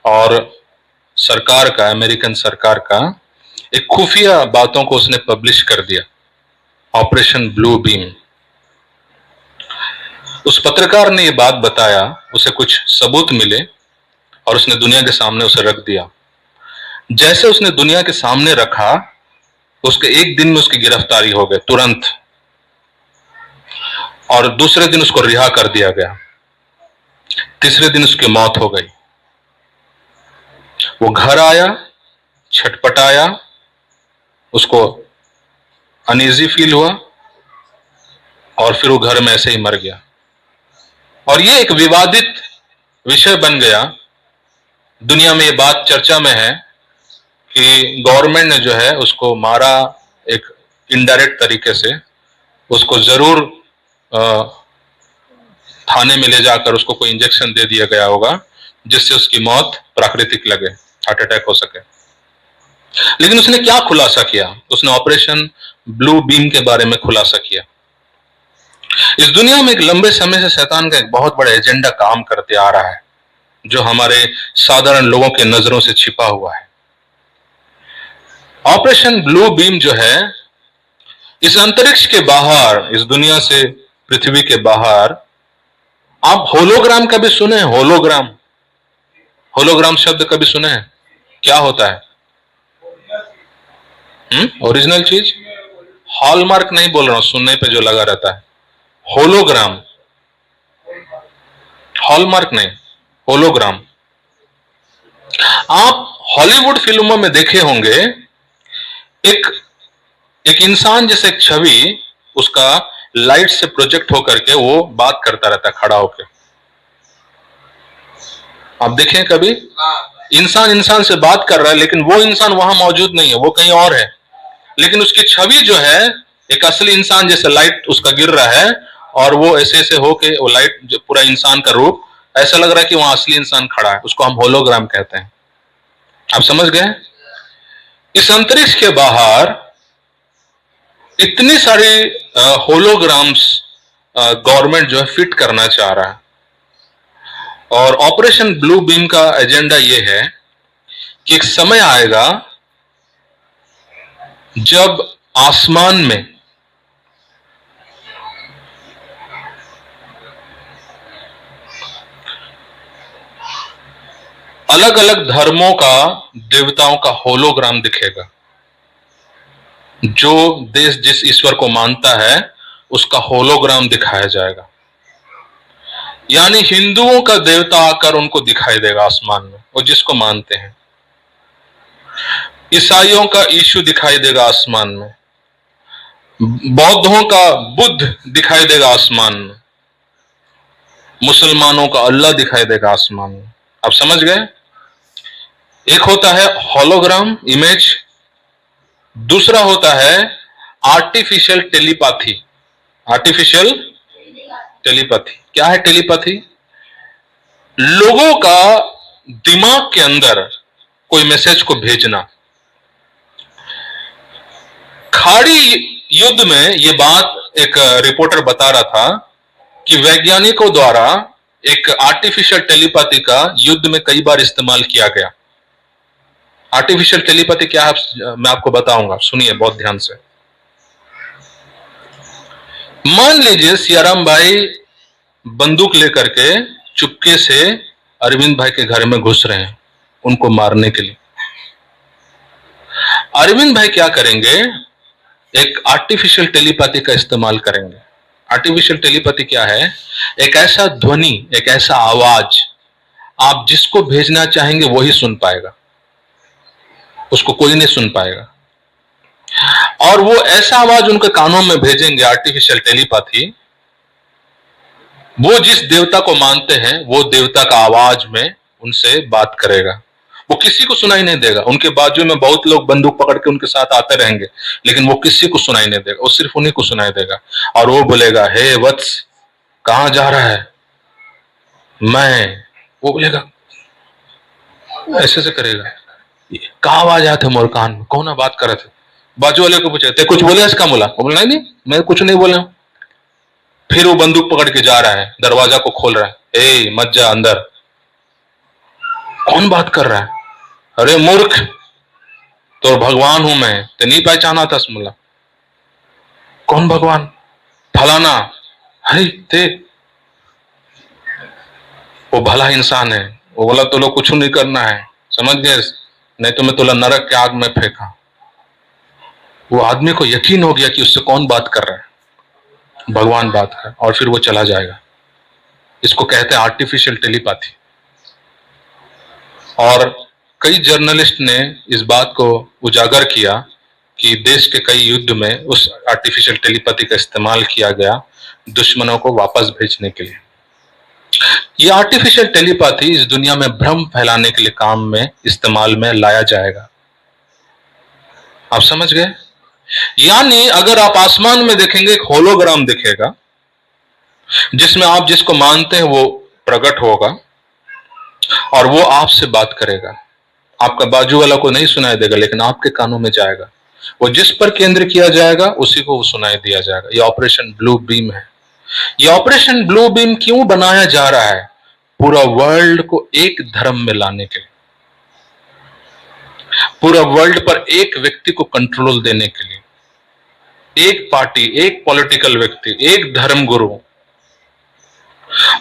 A: और सरकार का, अमेरिकन सरकार का एक खुफिया बातों को उसने पब्लिश कर दिया, ऑपरेशन ब्लू बीम। उस पत्रकार ने ये बात बताया, उसे कुछ सबूत मिले और उसने दुनिया के सामने उसे रख दिया। जैसे उसने दुनिया के सामने रखा, उसके एक दिन में उसकी गिरफ्तारी हो गई तुरंत, और दूसरे दिन उसको रिहा कर दिया गया। तीसरे दिन उसकी मौत हो गई। वो घर आया, छटपटाया, उसको अनईजी फील हुआ और फिर वो घर में ऐसे ही मर गया। और ये एक विवादित विषय बन गया। दुनिया में ये बात चर्चा में है कि गवर्नमेंट ने जो है उसको मारा एक इनडायरेक्ट तरीके से। उसको जरूर थाने में ले जाकर उसको कोई इंजेक्शन दे दिया गया होगा जिससे उसकी मौत प्राकृतिक लगे, हार्ट अटैक हो सके। लेकिन उसने क्या खुलासा किया? उसने ऑपरेशन ब्लू बीम के बारे में खुलासा किया। इस दुनिया में एक लंबे समय से शैतान का एक बहुत बड़ा एजेंडा काम करते आ रहा है, जो हमारे साधारण लोगों के नजरों से छिपा हुआ है। ऑपरेशन ब्लू बीम जो है, इस अंतरिक्ष के बाहर, इस दुनिया से पृथ्वी के बाहर, आप होलोग्राम कभी सुने हैं? होलोग्राम, होलोग्राम शब्द कभी सुने हैं? क्या होता है? ओरिजिनल चीज। हॉलमार्क नहीं बोल रहा हूं, सुनने पे जो लगा रहता है। होलोग्राम, हॉलमार्क नहीं, होलोग्राम। आप हॉलीवुड फिल्मों में देखे होंगे, एक इंसान जैसे एक छवि उसका लाइट से प्रोजेक्ट होकर के वो बात करता रहता है खड़ा होकर। आप देखें कभी? इंसान इंसान से बात कर रहा है, लेकिन वो इंसान वहां मौजूद नहीं है, वो कहीं और है, लेकिन उसकी छवि जो है एक असली इंसान जैसे लाइट उसका गिर रहा है और वो ऐसे ऐसे होके वो लाइट जो पूरा इंसान का रूप, ऐसा लग रहा है कि वहां असली इंसान खड़ा है। उसको हम होलोग्राम कहते हैं। आप समझ गए? इस अंतरिक्ष के बाहर इतनी सारी होलोग्राम्स गवर्नमेंट जो है फिट करना चाह रहा है। और ऑपरेशन ब्लू बीम का एजेंडा यह है कि एक समय आएगा जब आसमान में अलग अलग धर्मों का, देवताओं का होलोग्राम दिखेगा। जो देश जिस ईश्वर को मानता है उसका होलोग्राम दिखाया जाएगा। यानी हिंदुओं का देवता आकर उनको दिखाई देगा आसमान में, वो जिसको मानते हैं। ईसाइयों का यीशु दिखाई देगा आसमान में। बौद्धों का बुद्ध दिखाई देगा आसमान में। मुसलमानों का अल्लाह दिखाई देगा आसमान में। आप समझ गए? एक होता है होलोग्राम इमेज, दूसरा होता है आर्टिफिशियल टेलीपैथी। आर्टिफिशियल टेलीपैथी क्या है? टेलीपैथी लोगों का दिमाग के अंदर कोई मैसेज को भेजना। खाड़ी युद्ध में यह बात एक रिपोर्टर बता रहा था कि वैज्ञानिकों द्वारा एक आर्टिफिशियल टेलीपैथी का युद्ध में कई बार इस्तेमाल किया गया। आर्टिफिशियल टेलीपैथी क्या है मैं आपको बताऊंगा, सुनिए बहुत ध्यान से। मान लीजिए सियाराम भाई बंदूक लेकर के चुपके से अरविंद भाई के घर में घुस रहे हैं उनको मारने के लिए। अरविंद भाई क्या करेंगे? एक आर्टिफिशियल टेलीपैथी का इस्तेमाल करेंगे। आर्टिफिशियल टेलीपैथी क्या है? एक ऐसा ध्वनि, एक ऐसा आवाज, आप जिसको भेजना चाहेंगे वही सुन पाएगा, उसको कोई नहीं सुन पाएगा। और वो ऐसा आवाज उनके कानों में भेजेंगे, आर्टिफिशियल टेलीपैथी, वो जिस देवता को मानते हैं वो देवता का आवाज में उनसे बात करेगा। वो किसी को सुनाई नहीं देगा। उनके बाजू में बहुत लोग बंदूक पकड़ के उनके साथ आते रहेंगे, लेकिन वो किसी को सुनाई नहीं देगा, वो सिर्फ उन्हीं को सुनाई देगा। और वो बोलेगा, हे वत्स कहां जा रहा है? वो बोलेगा, ऐसे से करेगा, कहा आवाज आया था मोर कान में, कौन बात कर रहे थे? बाजू वाले को पूछे, ते कुछ बोले इसका? बोला, वो बोला नहीं मैं कुछ नहीं बोला। फिर वो बंदूक पकड़ के जा रहा है, दरवाजा को खोल रहा है, ए मत जा अंदर। कौन बात कर रहा है? अरे मूर्ख, तो भगवान हूं मैं, ते नहीं पहचाना था? बोला, कौन भगवान? फलाना। अरे ते वो भला इंसान है। वो बोला तो लोग कुछ नहीं करना है, समझ गए? नहीं तो मैं तुला नरक के आग में फेंका। वो आदमी को यकीन हो गया कि उससे कौन बात कर रहा है, भगवान बात कर, और फिर वो चला जाएगा। इसको कहते हैं आर्टिफिशियल टेलीपैथी। और कई जर्नलिस्ट ने इस बात को उजागर किया कि देश के कई युद्ध में उस आर्टिफिशियल टेलीपैथी का इस्तेमाल किया गया दुश्मनों को वापस भेजने के लिए। ये आर्टिफिशियल टेलीपैथी इस दुनिया में भ्रम फैलाने के लिए काम में इस्तेमाल में लाया जाएगा। आप समझ गए? यानी अगर आप आसमान में देखेंगे एक होलोग्राम दिखेगा जिसमें आप जिसको मानते हैं वो प्रकट होगा और वो आपसे बात करेगा। आपका बाजू वाला को नहीं सुनाई देगा, लेकिन आपके कानों में जाएगा। वो जिस पर केंद्र किया जाएगा उसी को वो सुनाई दिया जाएगा। ये ऑपरेशन ब्लू बीम है। ये ऑपरेशन ब्लू बीम क्यों बनाया जा रहा है? पूरा वर्ल्ड को एक धर्म में लाने के लिए, पूरा वर्ल्ड पर एक व्यक्ति को कंट्रोल देने के लिए, एक पार्टी, एक पॉलिटिकल व्यक्ति, एक धर्म गुरु।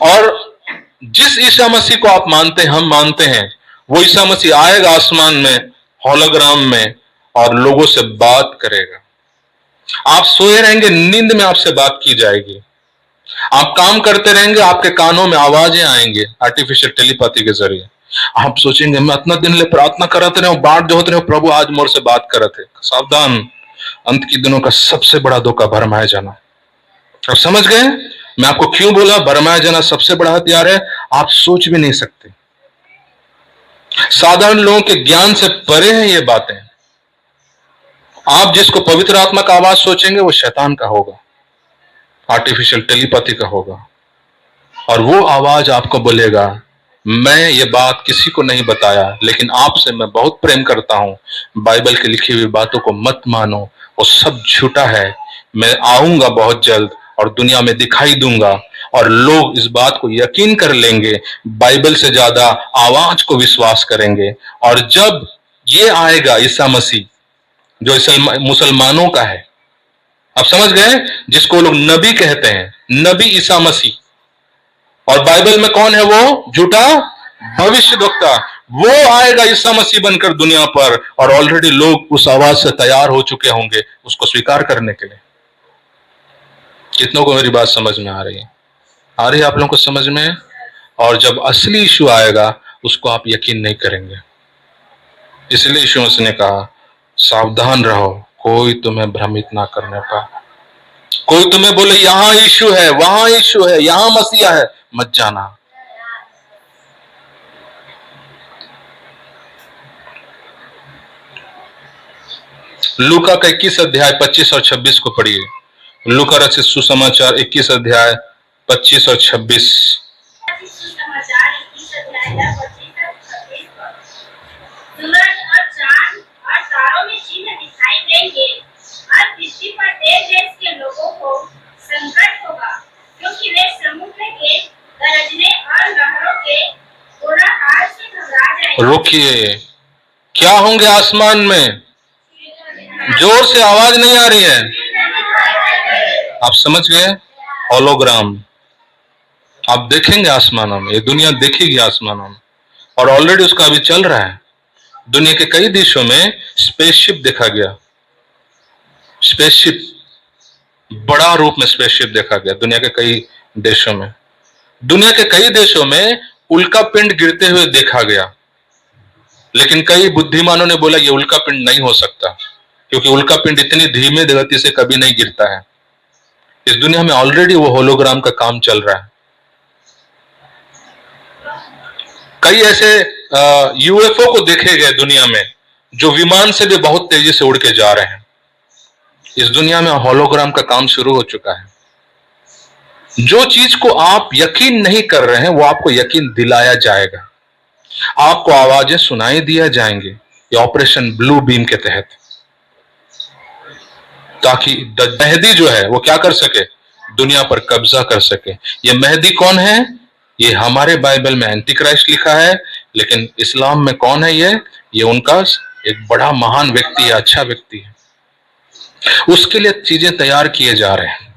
A: और जिस ईसा मसीह को आप मानते हैं, हम मानते हैं, वो ईसा मसीह आएगा आसमान में होलोग्राम में और लोगों से बात करेगा। आप सोए रहेंगे, नींद में आपसे बात की जाएगी। आप काम करते रहेंगे, आपके कानों में आवाजें आएंगे आर्टिफिशियल टेलीपैथी के जरिए। आप सोचेंगे मैं इतना दिन ले प्रार्थना करते रहे, बात जो होते रहे, प्रभु आज मोर से बात कर रहे थे। सावधान, अंत के दिनों का सबसे बड़ा धोखा भरमाया जाना। अब समझ गए मैं आपको क्यों बोला? भरमाया जाना सबसे बड़ा हथियार है। आप सोच भी नहीं सकते, साधारण लोगों के ज्ञान से परे हैं ये बातें। आप जिसको पवित्र आत्मा का आवाज सोचेंगे वो शैतान का होगा, आर्टिफिशियल टेलीपैथी का होगा। और वो आवाज आपको बोलेगा, मैं ये बात किसी को नहीं बताया, लेकिन आपसे मैं बहुत प्रेम करता हूं, बाइबल की लिखी हुई बातों को मत मानो, वो सब झूठा है। मैं आऊंगा बहुत जल्द और दुनिया में दिखाई दूंगा और लोग इस बात को यकीन कर लेंगे, बाइबल से ज्यादा आवाज को विश्वास करेंगे। और जब ये आएगा ईसा मसीह जो मुसलमानों का है, आप समझ गए, जिसको लोग नबी कहते हैं, नबी ईसा मसीह। और बाइबल में कौन है वो? झूठा भविष्यवक्ता। वो आएगा ईसा मसीह बनकर दुनिया पर, और ऑलरेडी लोग उस आवाज से तैयार हो चुके होंगे उसको स्वीकार करने के लिए। कितनों को मेरी बात समझ में आ रही है? आ रही है आप लोगों को समझ में? और जब असली इशू आएगा उसको आप यकीन नहीं करेंगे। इसलिए यीशु मसीह ने कहा, सावधान रहो, कोई तुम्हें भ्रमित ना करने पाए। कोई तुम्हें बोले यहां यीशु है, वहां यीशु है, यहां मसीहा है, मत जाना। लूका का 21 अध्याय 25 और 26 को पढ़िए। लूका रचित सुसमाचार 21 अध्याय 25 और 26।
B: सुसमाचार 21 अध्याय 25 और 26 पर सूरज और चांद और तारों में चिन्ह दिखाई देंगे और पृथ्वी पर देश-देश के लोगों को संकट होगा, क्योंकि वे समुद्र के गरजने और लहरों के कोलाहल से घबरा जाएंगे।
A: रुकिए, क्या होंगे आसमान में? जोर से आवाज नहीं आ रही है, आप समझ गए? होलोग्राम आप देखेंगे आसमानों में, ये दुनिया देखेगी आसमानों में, और ऑलरेडी उसका अभी चल रहा है। दुनिया के कई देशों में स्पेसशिप देखा गया, स्पेसशिप, बड़ा रूप में स्पेसशिप देखा गया दुनिया के कई देशों में। दुनिया के कई देशों में उल्का पिंड गिरते हुए देखा गया, लेकिन कई बुद्धिमानों ने बोला ये उल्का पिंड नहीं हो सकता, क्योंकि उल्का पिंड इतनी धीमे गति से कभी नहीं गिरता है। इस दुनिया में ऑलरेडी वो होलोग्राम का काम चल रहा है। कई ऐसे यूएफओ को देखे गए दुनिया में, जो विमान से भी बहुत तेजी से उड़ के जा रहे हैं। इस दुनिया में होलोग्राम का काम शुरू हो चुका है। जो चीज को आप यकीन नहीं कर रहे हैं, वो आपको यकीन दिलाया जाएगा। आपको आवाजें सुनाई दिया जाएंगे ये ऑपरेशन ब्लू बीम के तहत, ताकि मेहदी जो है वो क्या कर सके, दुनिया पर कब्जा कर सके। ये मेहदी कौन है? ये हमारे बाइबल में एंटी क्राइस्ट लिखा है, लेकिन इस्लाम में कौन है? ये उनका एक बड़ा महान व्यक्ति है, अच्छा व्यक्ति है। उसके लिए चीजें तैयार किए जा रहे हैं।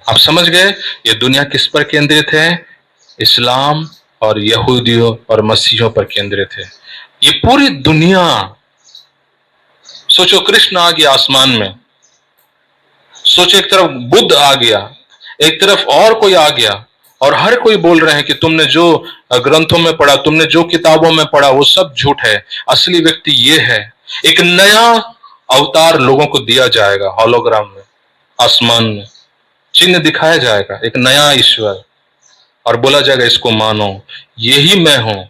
A: आप समझ गए? ये दुनिया किस पर केंद्रित है? इस्लाम और यहूदियों और मसीहियों पर केंद्रित है। ये पूरी दुनिया, सोचो कृष्ण आ गया आसमान में, सोचो एक तरफ बुद्ध आ गया, एक तरफ और कोई आ गया, और हर कोई बोल रहे हैं कि तुमने जो ग्रंथों में पढ़ा, तुमने जो किताबों में पढ़ा, वो सब झूठ है, असली व्यक्ति ये है। एक नया अवतार लोगों को दिया जाएगा होलोग्राम में, आसमान में चिन्ह दिखाया जाएगा, एक नया ईश्वर, और बोला जाएगा इसको मानो, यही मैं हूं।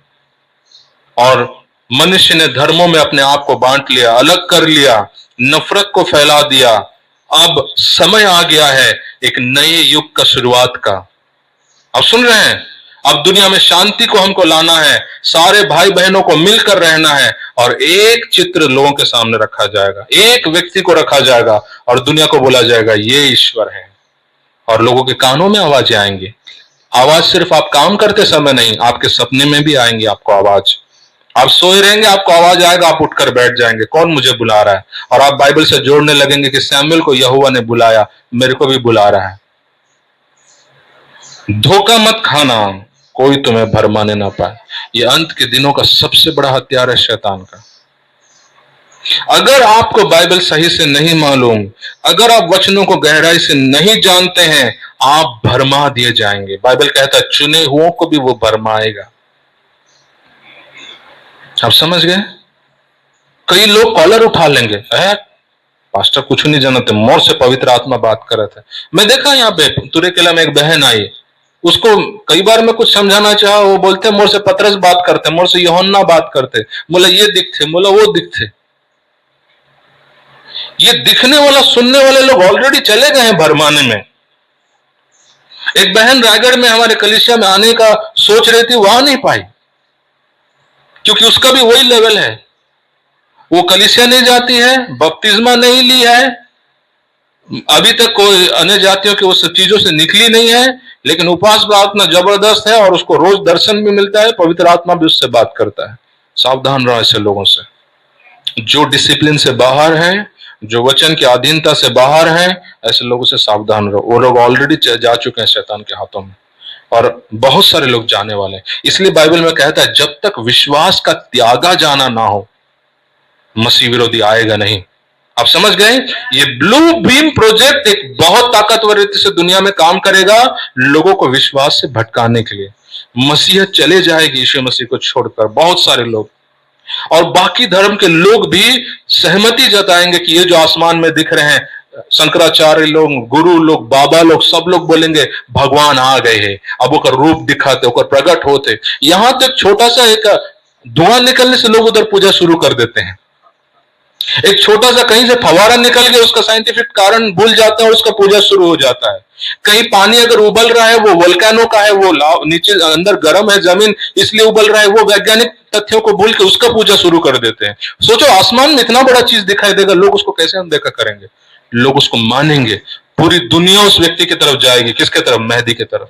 A: और मनुष्य ने धर्मों में अपने आप को बांट लिया, अलग कर लिया, नफरत को फैला दिया। अब समय आ गया है एक नए युग का शुरुआत का। आप सुन रहे हैं? अब दुनिया में शांति को हमको लाना है, सारे भाई बहनों को मिलकर रहना है, और एक चित्र लोगों के सामने रखा जाएगा, एक व्यक्ति को रखा जाएगा, और दुनिया को बोला जाएगा ये ईश्वर है। और लोगों के कानों में आवाजें आएंगी। आवाज सिर्फ आप काम करते समय नहीं, आपके सपने में भी आएंगी आपको आवाज। आप सोए रहेंगे, आपको आवाज आएगा, आप उठकर बैठ जाएंगे, कौन मुझे बुला रहा है? और आप बाइबल से जोड़ने लगेंगे कि सैमुएल को यहोवा ने बुलाया, मेरे को भी बुला रहा है। धोखा मत खाना, कोई तुम्हें भरमाने ना पाए। ये अंत के दिनों का सबसे बड़ा हथियार है शैतान का। अगर आपको बाइबल सही से नहीं मालूम, अगर आप वचनों को गहराई से नहीं जानते हैं, आप भरमा दिए जाएंगे। बाइबल कहता है चुने हुओं को भी वो भरमाएगा। आप समझ गए? कई लोग कॉलर उठा लेंगे, पास्टर कुछ नहीं जानते, मोर से पवित्र आत्मा बात कर रहे थे। मैं देखा यहाँ पे तुरेकेला में एक बहन आई, उसको कई बार मैं कुछ समझाना चाहा, वो बोलते मोर से पतरस बात करते, मोर से यूहन्ना बात करते, बोला ये दिखते, बोला वो दिखते। ये दिखने वाला सुनने वाले लोग ऑलरेडी चले गए हैं भरमाने में। एक बहन रायगढ़ में हमारे कलीसिया में आने का सोच रही थी, वहां नहीं पाई, क्योंकि उसका भी वही लेवल है। वो कलीसिया नहीं जाती है, बपतिस्मा नहीं ली है, अभी तक कोई अन्य जातियों की उस चीजों से निकली नहीं है, लेकिन उपवास प्रार्थना जबरदस्त है, और उसको रोज दर्शन भी मिलता है, पवित्र आत्मा भी उससे बात करता है। सावधान रहो ऐसे लोगों से, जो डिसिप्लिन से बाहर हैं, जो वचन की अधीनता से बाहर हैं, ऐसे लोगों से सावधान रहो। वो लोग ऑलरेडी जा चुके हैं शैतान के हाथों में, और बहुत सारे लोग जाने वाले हैं। इसलिए बाइबल में कहता है जब तक विश्वास का त्यागा जाना ना हो, मसीह विरोधी आएगा नहीं। आप समझ गए? ये ब्लू बीम प्रोजेक्ट एक बहुत ताकतवर रीति से दुनिया में काम करेगा, लोगों को विश्वास से भटकाने के लिए। मसीहत चले जाएगी यीशु मसीह को छोड़कर, बहुत सारे लोग, और बाकी धर्म के लोग भी सहमति जताएंगे कि ये जो आसमान में दिख रहे हैं, शंकराचार्य लोग, गुरु लोग, बाबा लोग, सब लोग बोलेंगे भगवान आ गए हैं, अब ओकर रूप दिखाते, ओकर प्रकट होते। यहां तक छोटा सा एक धुआं निकलने से लोग उधर पूजा शुरू कर देते हैं। एक छोटा सा कहीं से फवारा निकल गया, उसका साइंटिफिक कारण भूल जाते हैं और उसका पूजा शुरू हो जाता है। कहीं पानी अगर उबल रहा है, वो वोल्केनो का है, वो नीचे अंदर गर्म है जमीन इसलिए उबल रहा है, वो वैज्ञानिक तथ्यों को भूल के उसका पूजा शुरू कर देते हैं। सोचो, आसमान में इतना बड़ा चीज दिखाई देगा, लोग उसको कैसे अनदेखा करेंगे? लोग उसको मानेंगे। पूरी दुनिया उस व्यक्ति की तरफ जाएगी। किसके तरफ? मेहदी की तरफ।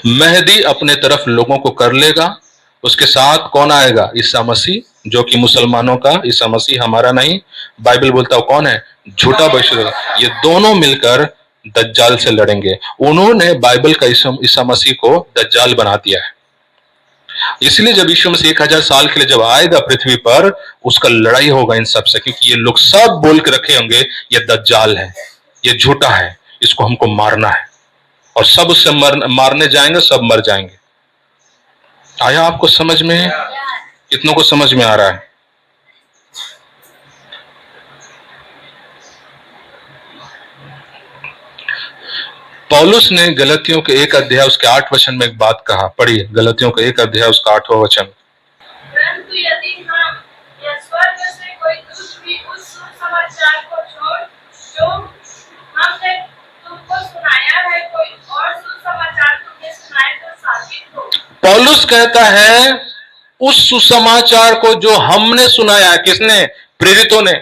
A: मेहदी अपने तरफ लोगों को कर लेगा। उसके साथ कौन आएगा? ईसा मसीह, जो कि मुसलमानों का ईसा मसीह, हमारा नहीं। बाइबल बोलता है कौन है? झूठा भविष्यद्वक्ता। ये दोनों मिलकर दज्जाल से लड़ेंगे। उन्होंने बाइबल का ईसा मसीह को दज्जाल बना दिया है। इसलिए जब यीशु मसीह 1000 साल के लिए जब आएगा पृथ्वी पर, उसका लड़ाई होगा इन सब से, क्योंकि ये लोग सब बोल के रखे होंगे ये दज्जाल है, ये झूठा है, इसको हमको मारना है, और सब उससे मारने जाएंगे, सब मर जाएंगे। आया आपको समझ में? कितनों को समझ में आ रहा है? पौलुस ने गलतियों के 1 अध्याय उसके 8 वचन में एक बात कहा। पढ़िए गलतियों का 1 अध्याय उसका 8वां वचन।
E: परंतु यदि हम या स्वर्ग से कोई दूत भी उस सुसमाचार को छोड़ जो हमने तुमको सुनाया है, कोई और सुसमाचार तुम्हें सुनाए तो साबित हो।
A: पौलुस कहता है उस सुसमाचार को जो हमने सुनाया है, किसने? प्रेरितों ने,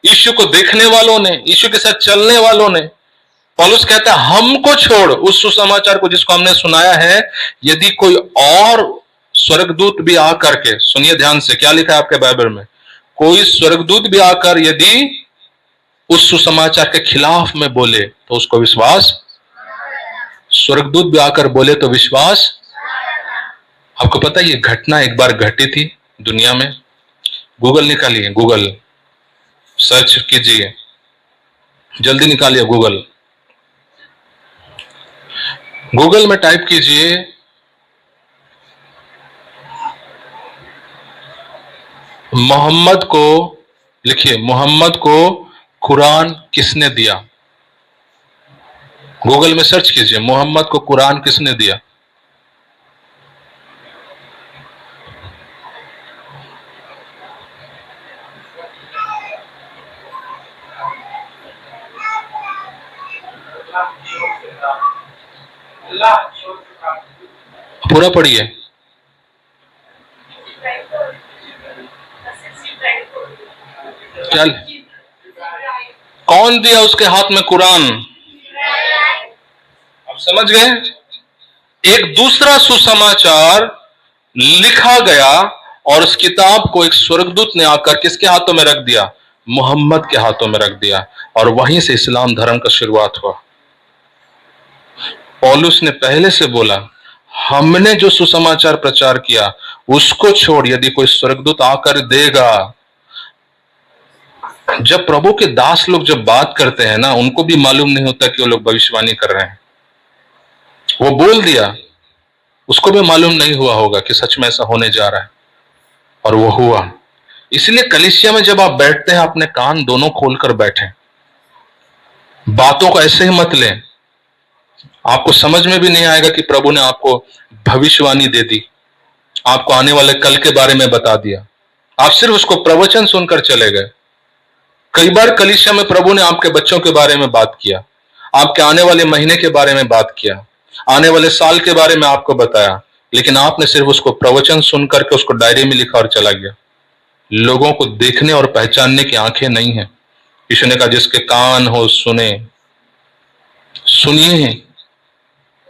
A: यीशु को देखने वालों ने, यीशु के साथ चलने वालों ने। पौलुस कहता है हमको छोड़ उस सुसमाचार को जिसको हमने सुनाया है, यदि कोई और स्वर्गदूत भी आकर के, सुनिए ध्यान से क्या लिखा है आपके बाइबल में, कोई स्वर्गदूत भी आकर यदि उस सुसमाचार के खिलाफ में बोले तो उसको विश्वास, स्वर्गदूत भी आकर बोले तो विश्वास। आपको पता है ये घटना एक बार घटी थी दुनिया में। गूगल निकालिए, गूगल सर्च कीजिए, जल्दी निकालिए गूगल। गूगल में टाइप कीजिए मोहम्मद को, लिखिए मोहम्मद को कुरान किसने दिया। गूगल में सर्च कीजिए मोहम्मद को कुरान किसने दिया। पूरा पढ़िए। चल, कौन दिया उसके हाथ में कुरान? आप समझ गए? एक दूसरा सुसमाचार लिखा गया और उस किताब को एक स्वर्गदूत ने आकर किसके हाथों में रख दिया? मोहम्मद के हाथों में रख दिया, और वहीं से इस्लाम धर्म का शुरुआत हुआ। पौलुस ने पहले से बोला हमने जो सुसमाचार प्रचार किया उसको छोड़ यदि कोई स्वर्गदूत आकर देगा। जब प्रभु के दास लोग जब बात करते हैं ना, उनको भी मालूम नहीं होता कि वो लोग भविष्यवाणी कर रहे हैं। वो बोल दिया, उसको भी मालूम नहीं हुआ होगा कि सच में ऐसा होने जा रहा है, और वो हुआ। इसलिए कलीसिया में जब आप बैठते हैं अपने कान दोनों खोलकर बैठें, बातों को ऐसे ही मत लें। आपको समझ में भी नहीं आएगा कि प्रभु ने आपको भविष्यवाणी दे दी, आपको आने वाले कल के बारे में बता दिया, आप सिर्फ उसको प्रवचन सुनकर चले गए। कई बार कलीसिया में प्रभु ने आपके बच्चों के बारे में बात किया, आपके आने वाले महीने के बारे में बात किया, आने वाले साल के बारे में आपको बताया, लेकिन आपने सिर्फ उसको प्रवचन सुन करके उसको डायरी में लिखा और चला गया। लोगों को देखने और पहचानने की आंखें नहीं है। यीशु ने कहा जिसके कान हो सुने। सुनिए,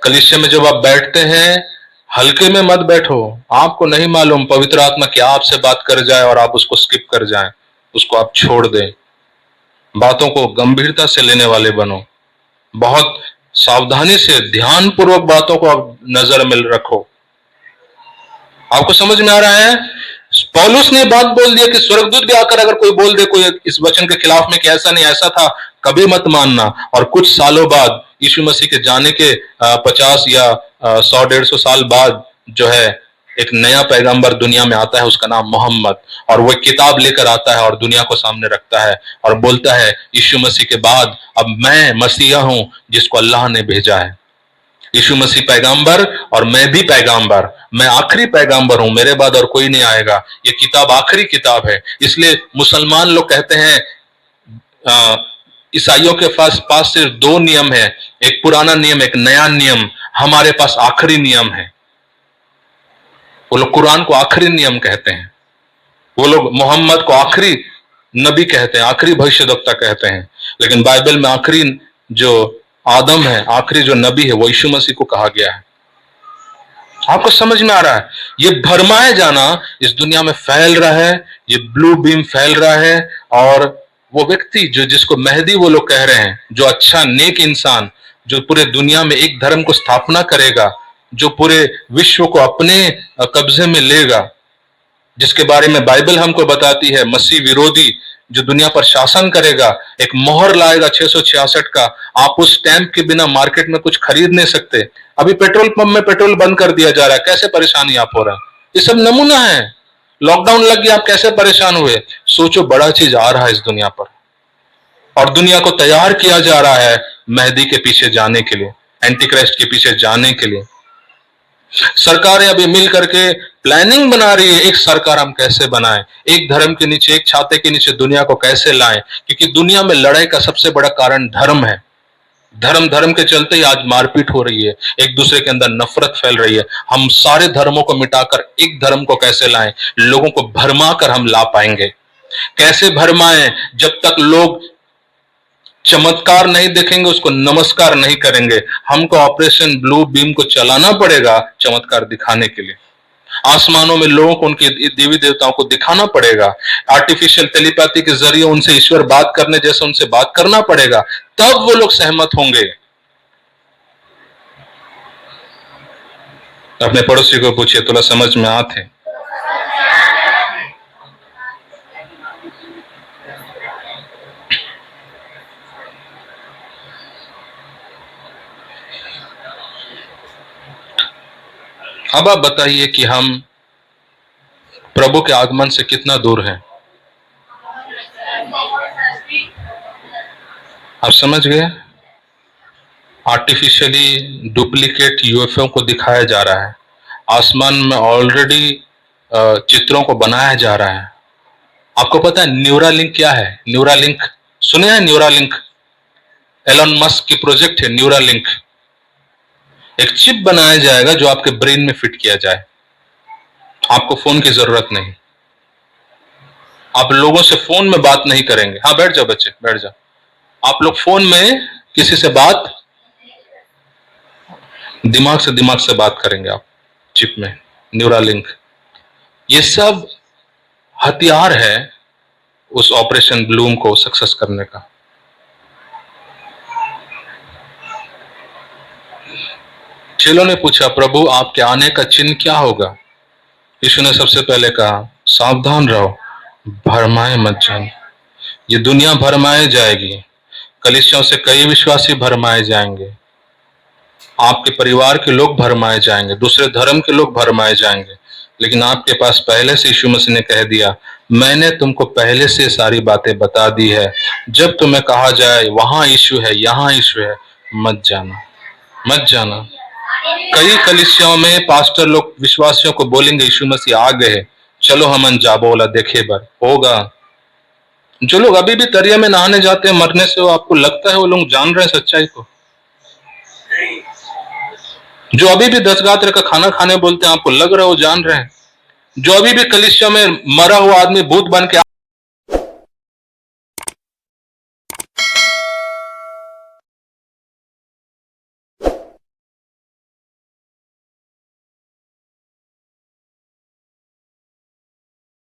A: कलीसिया में जब आप बैठते हैं हल्के में मत बैठो। आपको नहीं मालूम पवित्र आत्मा क्या आपसे बात कर जाए और आप उसको स्किप कर जाएं, उसको आप छोड़ दें। बातों को गंभीरता से लेने वाले बनो। बहुत सावधानी से ध्यान पूर्वक बातों को आप नजर में रखो। आपको समझ में आ रहा है? पौलुस ने बात बोल दिया कि स्वर्गदूत भी आकर अगर कोई बोल दे कोई इस वचन के खिलाफ में कि ऐसा नहीं ऐसा था, कभी मत मानना। और कुछ सालों बाद यीशु मसीह के जाने के 50 या 100-150 साल बाद जो है एक नया पैगंबर दुनिया में आता है, उसका नाम मोहम्मद, और वो एक किताब लेकर आता है और दुनिया को सामने रखता है और बोलता है यीशु मसीह के बाद अब मैं मसीहा हूं जिसको अल्लाह ने भेजा है। यीशु मसीह पैगाम्बर और मैं भी पैगाम्बर, मैं आखिरी पैगाम्बर हूं, मेरे बाद और कोई नहीं आएगा। ये किताब आखिरी किताब है। इसलिए मुसलमान लोग कहते हैं ईसाइयों के पास सिर्फ दो नियम है, एक पुराना नियम, एक नया नियम। हमारे पास आखिरी नियम है। वो लोग कुरान को आखिरी नियम कहते हैं, वो लोग मोहम्मद को आखिरी नबी कहते हैं, आखिरी भविष्यद्वक्ता कहते हैं। लेकिन बाइबल में आखिरी जो आदम है, आखिरी जो नबी है, वो यीशु मसीह को कहा गया है। आपको समझ में आ रहा है? ये भरमाए जाना इस दुनिया में फैल रहा है, ये ब्लू बीम फैल रहा है। और वो व्यक्ति जो जिसको मेहदी वो लोग कह रहे हैं, जो अच्छा नेक इंसान, जो पूरे दुनिया में एक धर्म को स्थापना करेगा, जो पूरे विश्व को अपने कब्जे में लेगा, जिसके बारे में बाइबल हमको बताती है, मसीह विरोधी जो दुनिया पर शासन करेगा, एक मोहर लाएगा 666 का। आप उस स्टैंप के बिना मार्केट में कुछ खरीद नहीं सकते। अभी पेट्रोल पंप में पेट्रोल बंद कर दिया जा रहा है, कैसे परेशानी आप हो रहा है? ये सब नमूना है। लॉकडाउन लग गया, आप कैसे परेशान हुए? सोचो, बड़ा चीज आ रहा है इस दुनिया पर, और दुनिया को तैयार किया जा रहा है मेहदी के पीछे जाने के लिए, एंटी क्राइस्ट के पीछे जाने के लिए। सरकारें अभी मिल करके प्लानिंग बना रही है, एक सरकार हम कैसे बनाएं, एक धर्म के नीचे, एक छाते के नीचे दुनिया को कैसे लाएं। क्योंकि दुनिया में लड़ाई का सबसे बड़ा कारण धर्म है। धर्म के चलते ही आज मारपीट हो रही है, एक दूसरे के अंदर नफरत फैल रही है। हम सारे धर्मों को मिटाकर एक धर्म को कैसे लाएं? लोगों को भरमा कर हम ला पाएंगे। कैसे भरमाएं? जब तक लोग चमत्कार नहीं देखेंगे, उसको नमस्कार नहीं करेंगे। हमको ऑपरेशन ब्लू बीम को चलाना पड़ेगा चमत्कार दिखाने के लिए। आसमानों में लोगों को उनके देवी देवताओं को दिखाना पड़ेगा। आर्टिफिशियल टेलीपैथी के जरिए उनसे ईश्वर बात करने जैसे उनसे बात करना पड़ेगा, तब वो लोग सहमत होंगे। अपने पड़ोसी को पूछिए, तुला समझ में आते? अब आप बताइए कि हम प्रभु के आगमन से कितना दूर हैं? आप समझ गए? आर्टिफिशियली डुप्लीकेट यूएफओ को दिखाया जा रहा है, आसमान में ऑलरेडी चित्रों को बनाया जा रहा है। आपको पता है न्यूरालिंक क्या है? न्यूरालिंक सुने हैं? न्यूरालिंक एलन मस्क की प्रोजेक्ट है। न्यूरालिंक एक चिप बनाया जाएगा जो आपके ब्रेन में फिट किया जाए। आपको फोन की जरूरत नहीं, आप लोगों से फोन में बात नहीं करेंगे। हाँ, बैठ जाओ बच्चे, बैठ जाओ। आप लोग फोन में किसी से बात, दिमाग से बात करेंगे आप चिप में। न्यूरालिंक, ये सब हथियार है उस ऑपरेशन ब्लूम को सक्सेस करने का। चेलों ने पूछा, प्रभु आपके आने का चिन्ह क्या होगा? यीशु ने सबसे पहले कहा, सावधान रहो, भरमाए मत जाओ। ये दुनिया भरमाए जाएगी, कलीसियाओं से कई विश्वासी भरमाए जाएंगे, आपके परिवार के लोग भरमाए जाएंगे, दूसरे धर्म के लोग भरमाए जाएंगे। लेकिन आपके पास पहले से यीशु मसीह ने कह दिया, मैंने तुमको पहले से सारी बातें बता दी है। जब तुम्हें कहा जाए वहां यीशु है, यहां यीशु है, मत जाना, मत जाना। कई कलीसियाओं में पास्टर लोग विश्वासियों को बोलेंगे यीशु मसीह आ गए, चलो हम जा बोला देखे बर होगा। जो लोग अभी भी दरिया में नहाने जाते हैं मरने से, वो आपको लगता है वो लोग जान रहे हैं सच्चाई को? जो अभी भी 10 गात्र का खाना खाने बोलते हैं, आपको लग रहा है वो जान रहे हैं? जो अभी भी कलीसिया में मरा हुआ आदमी भूत बन के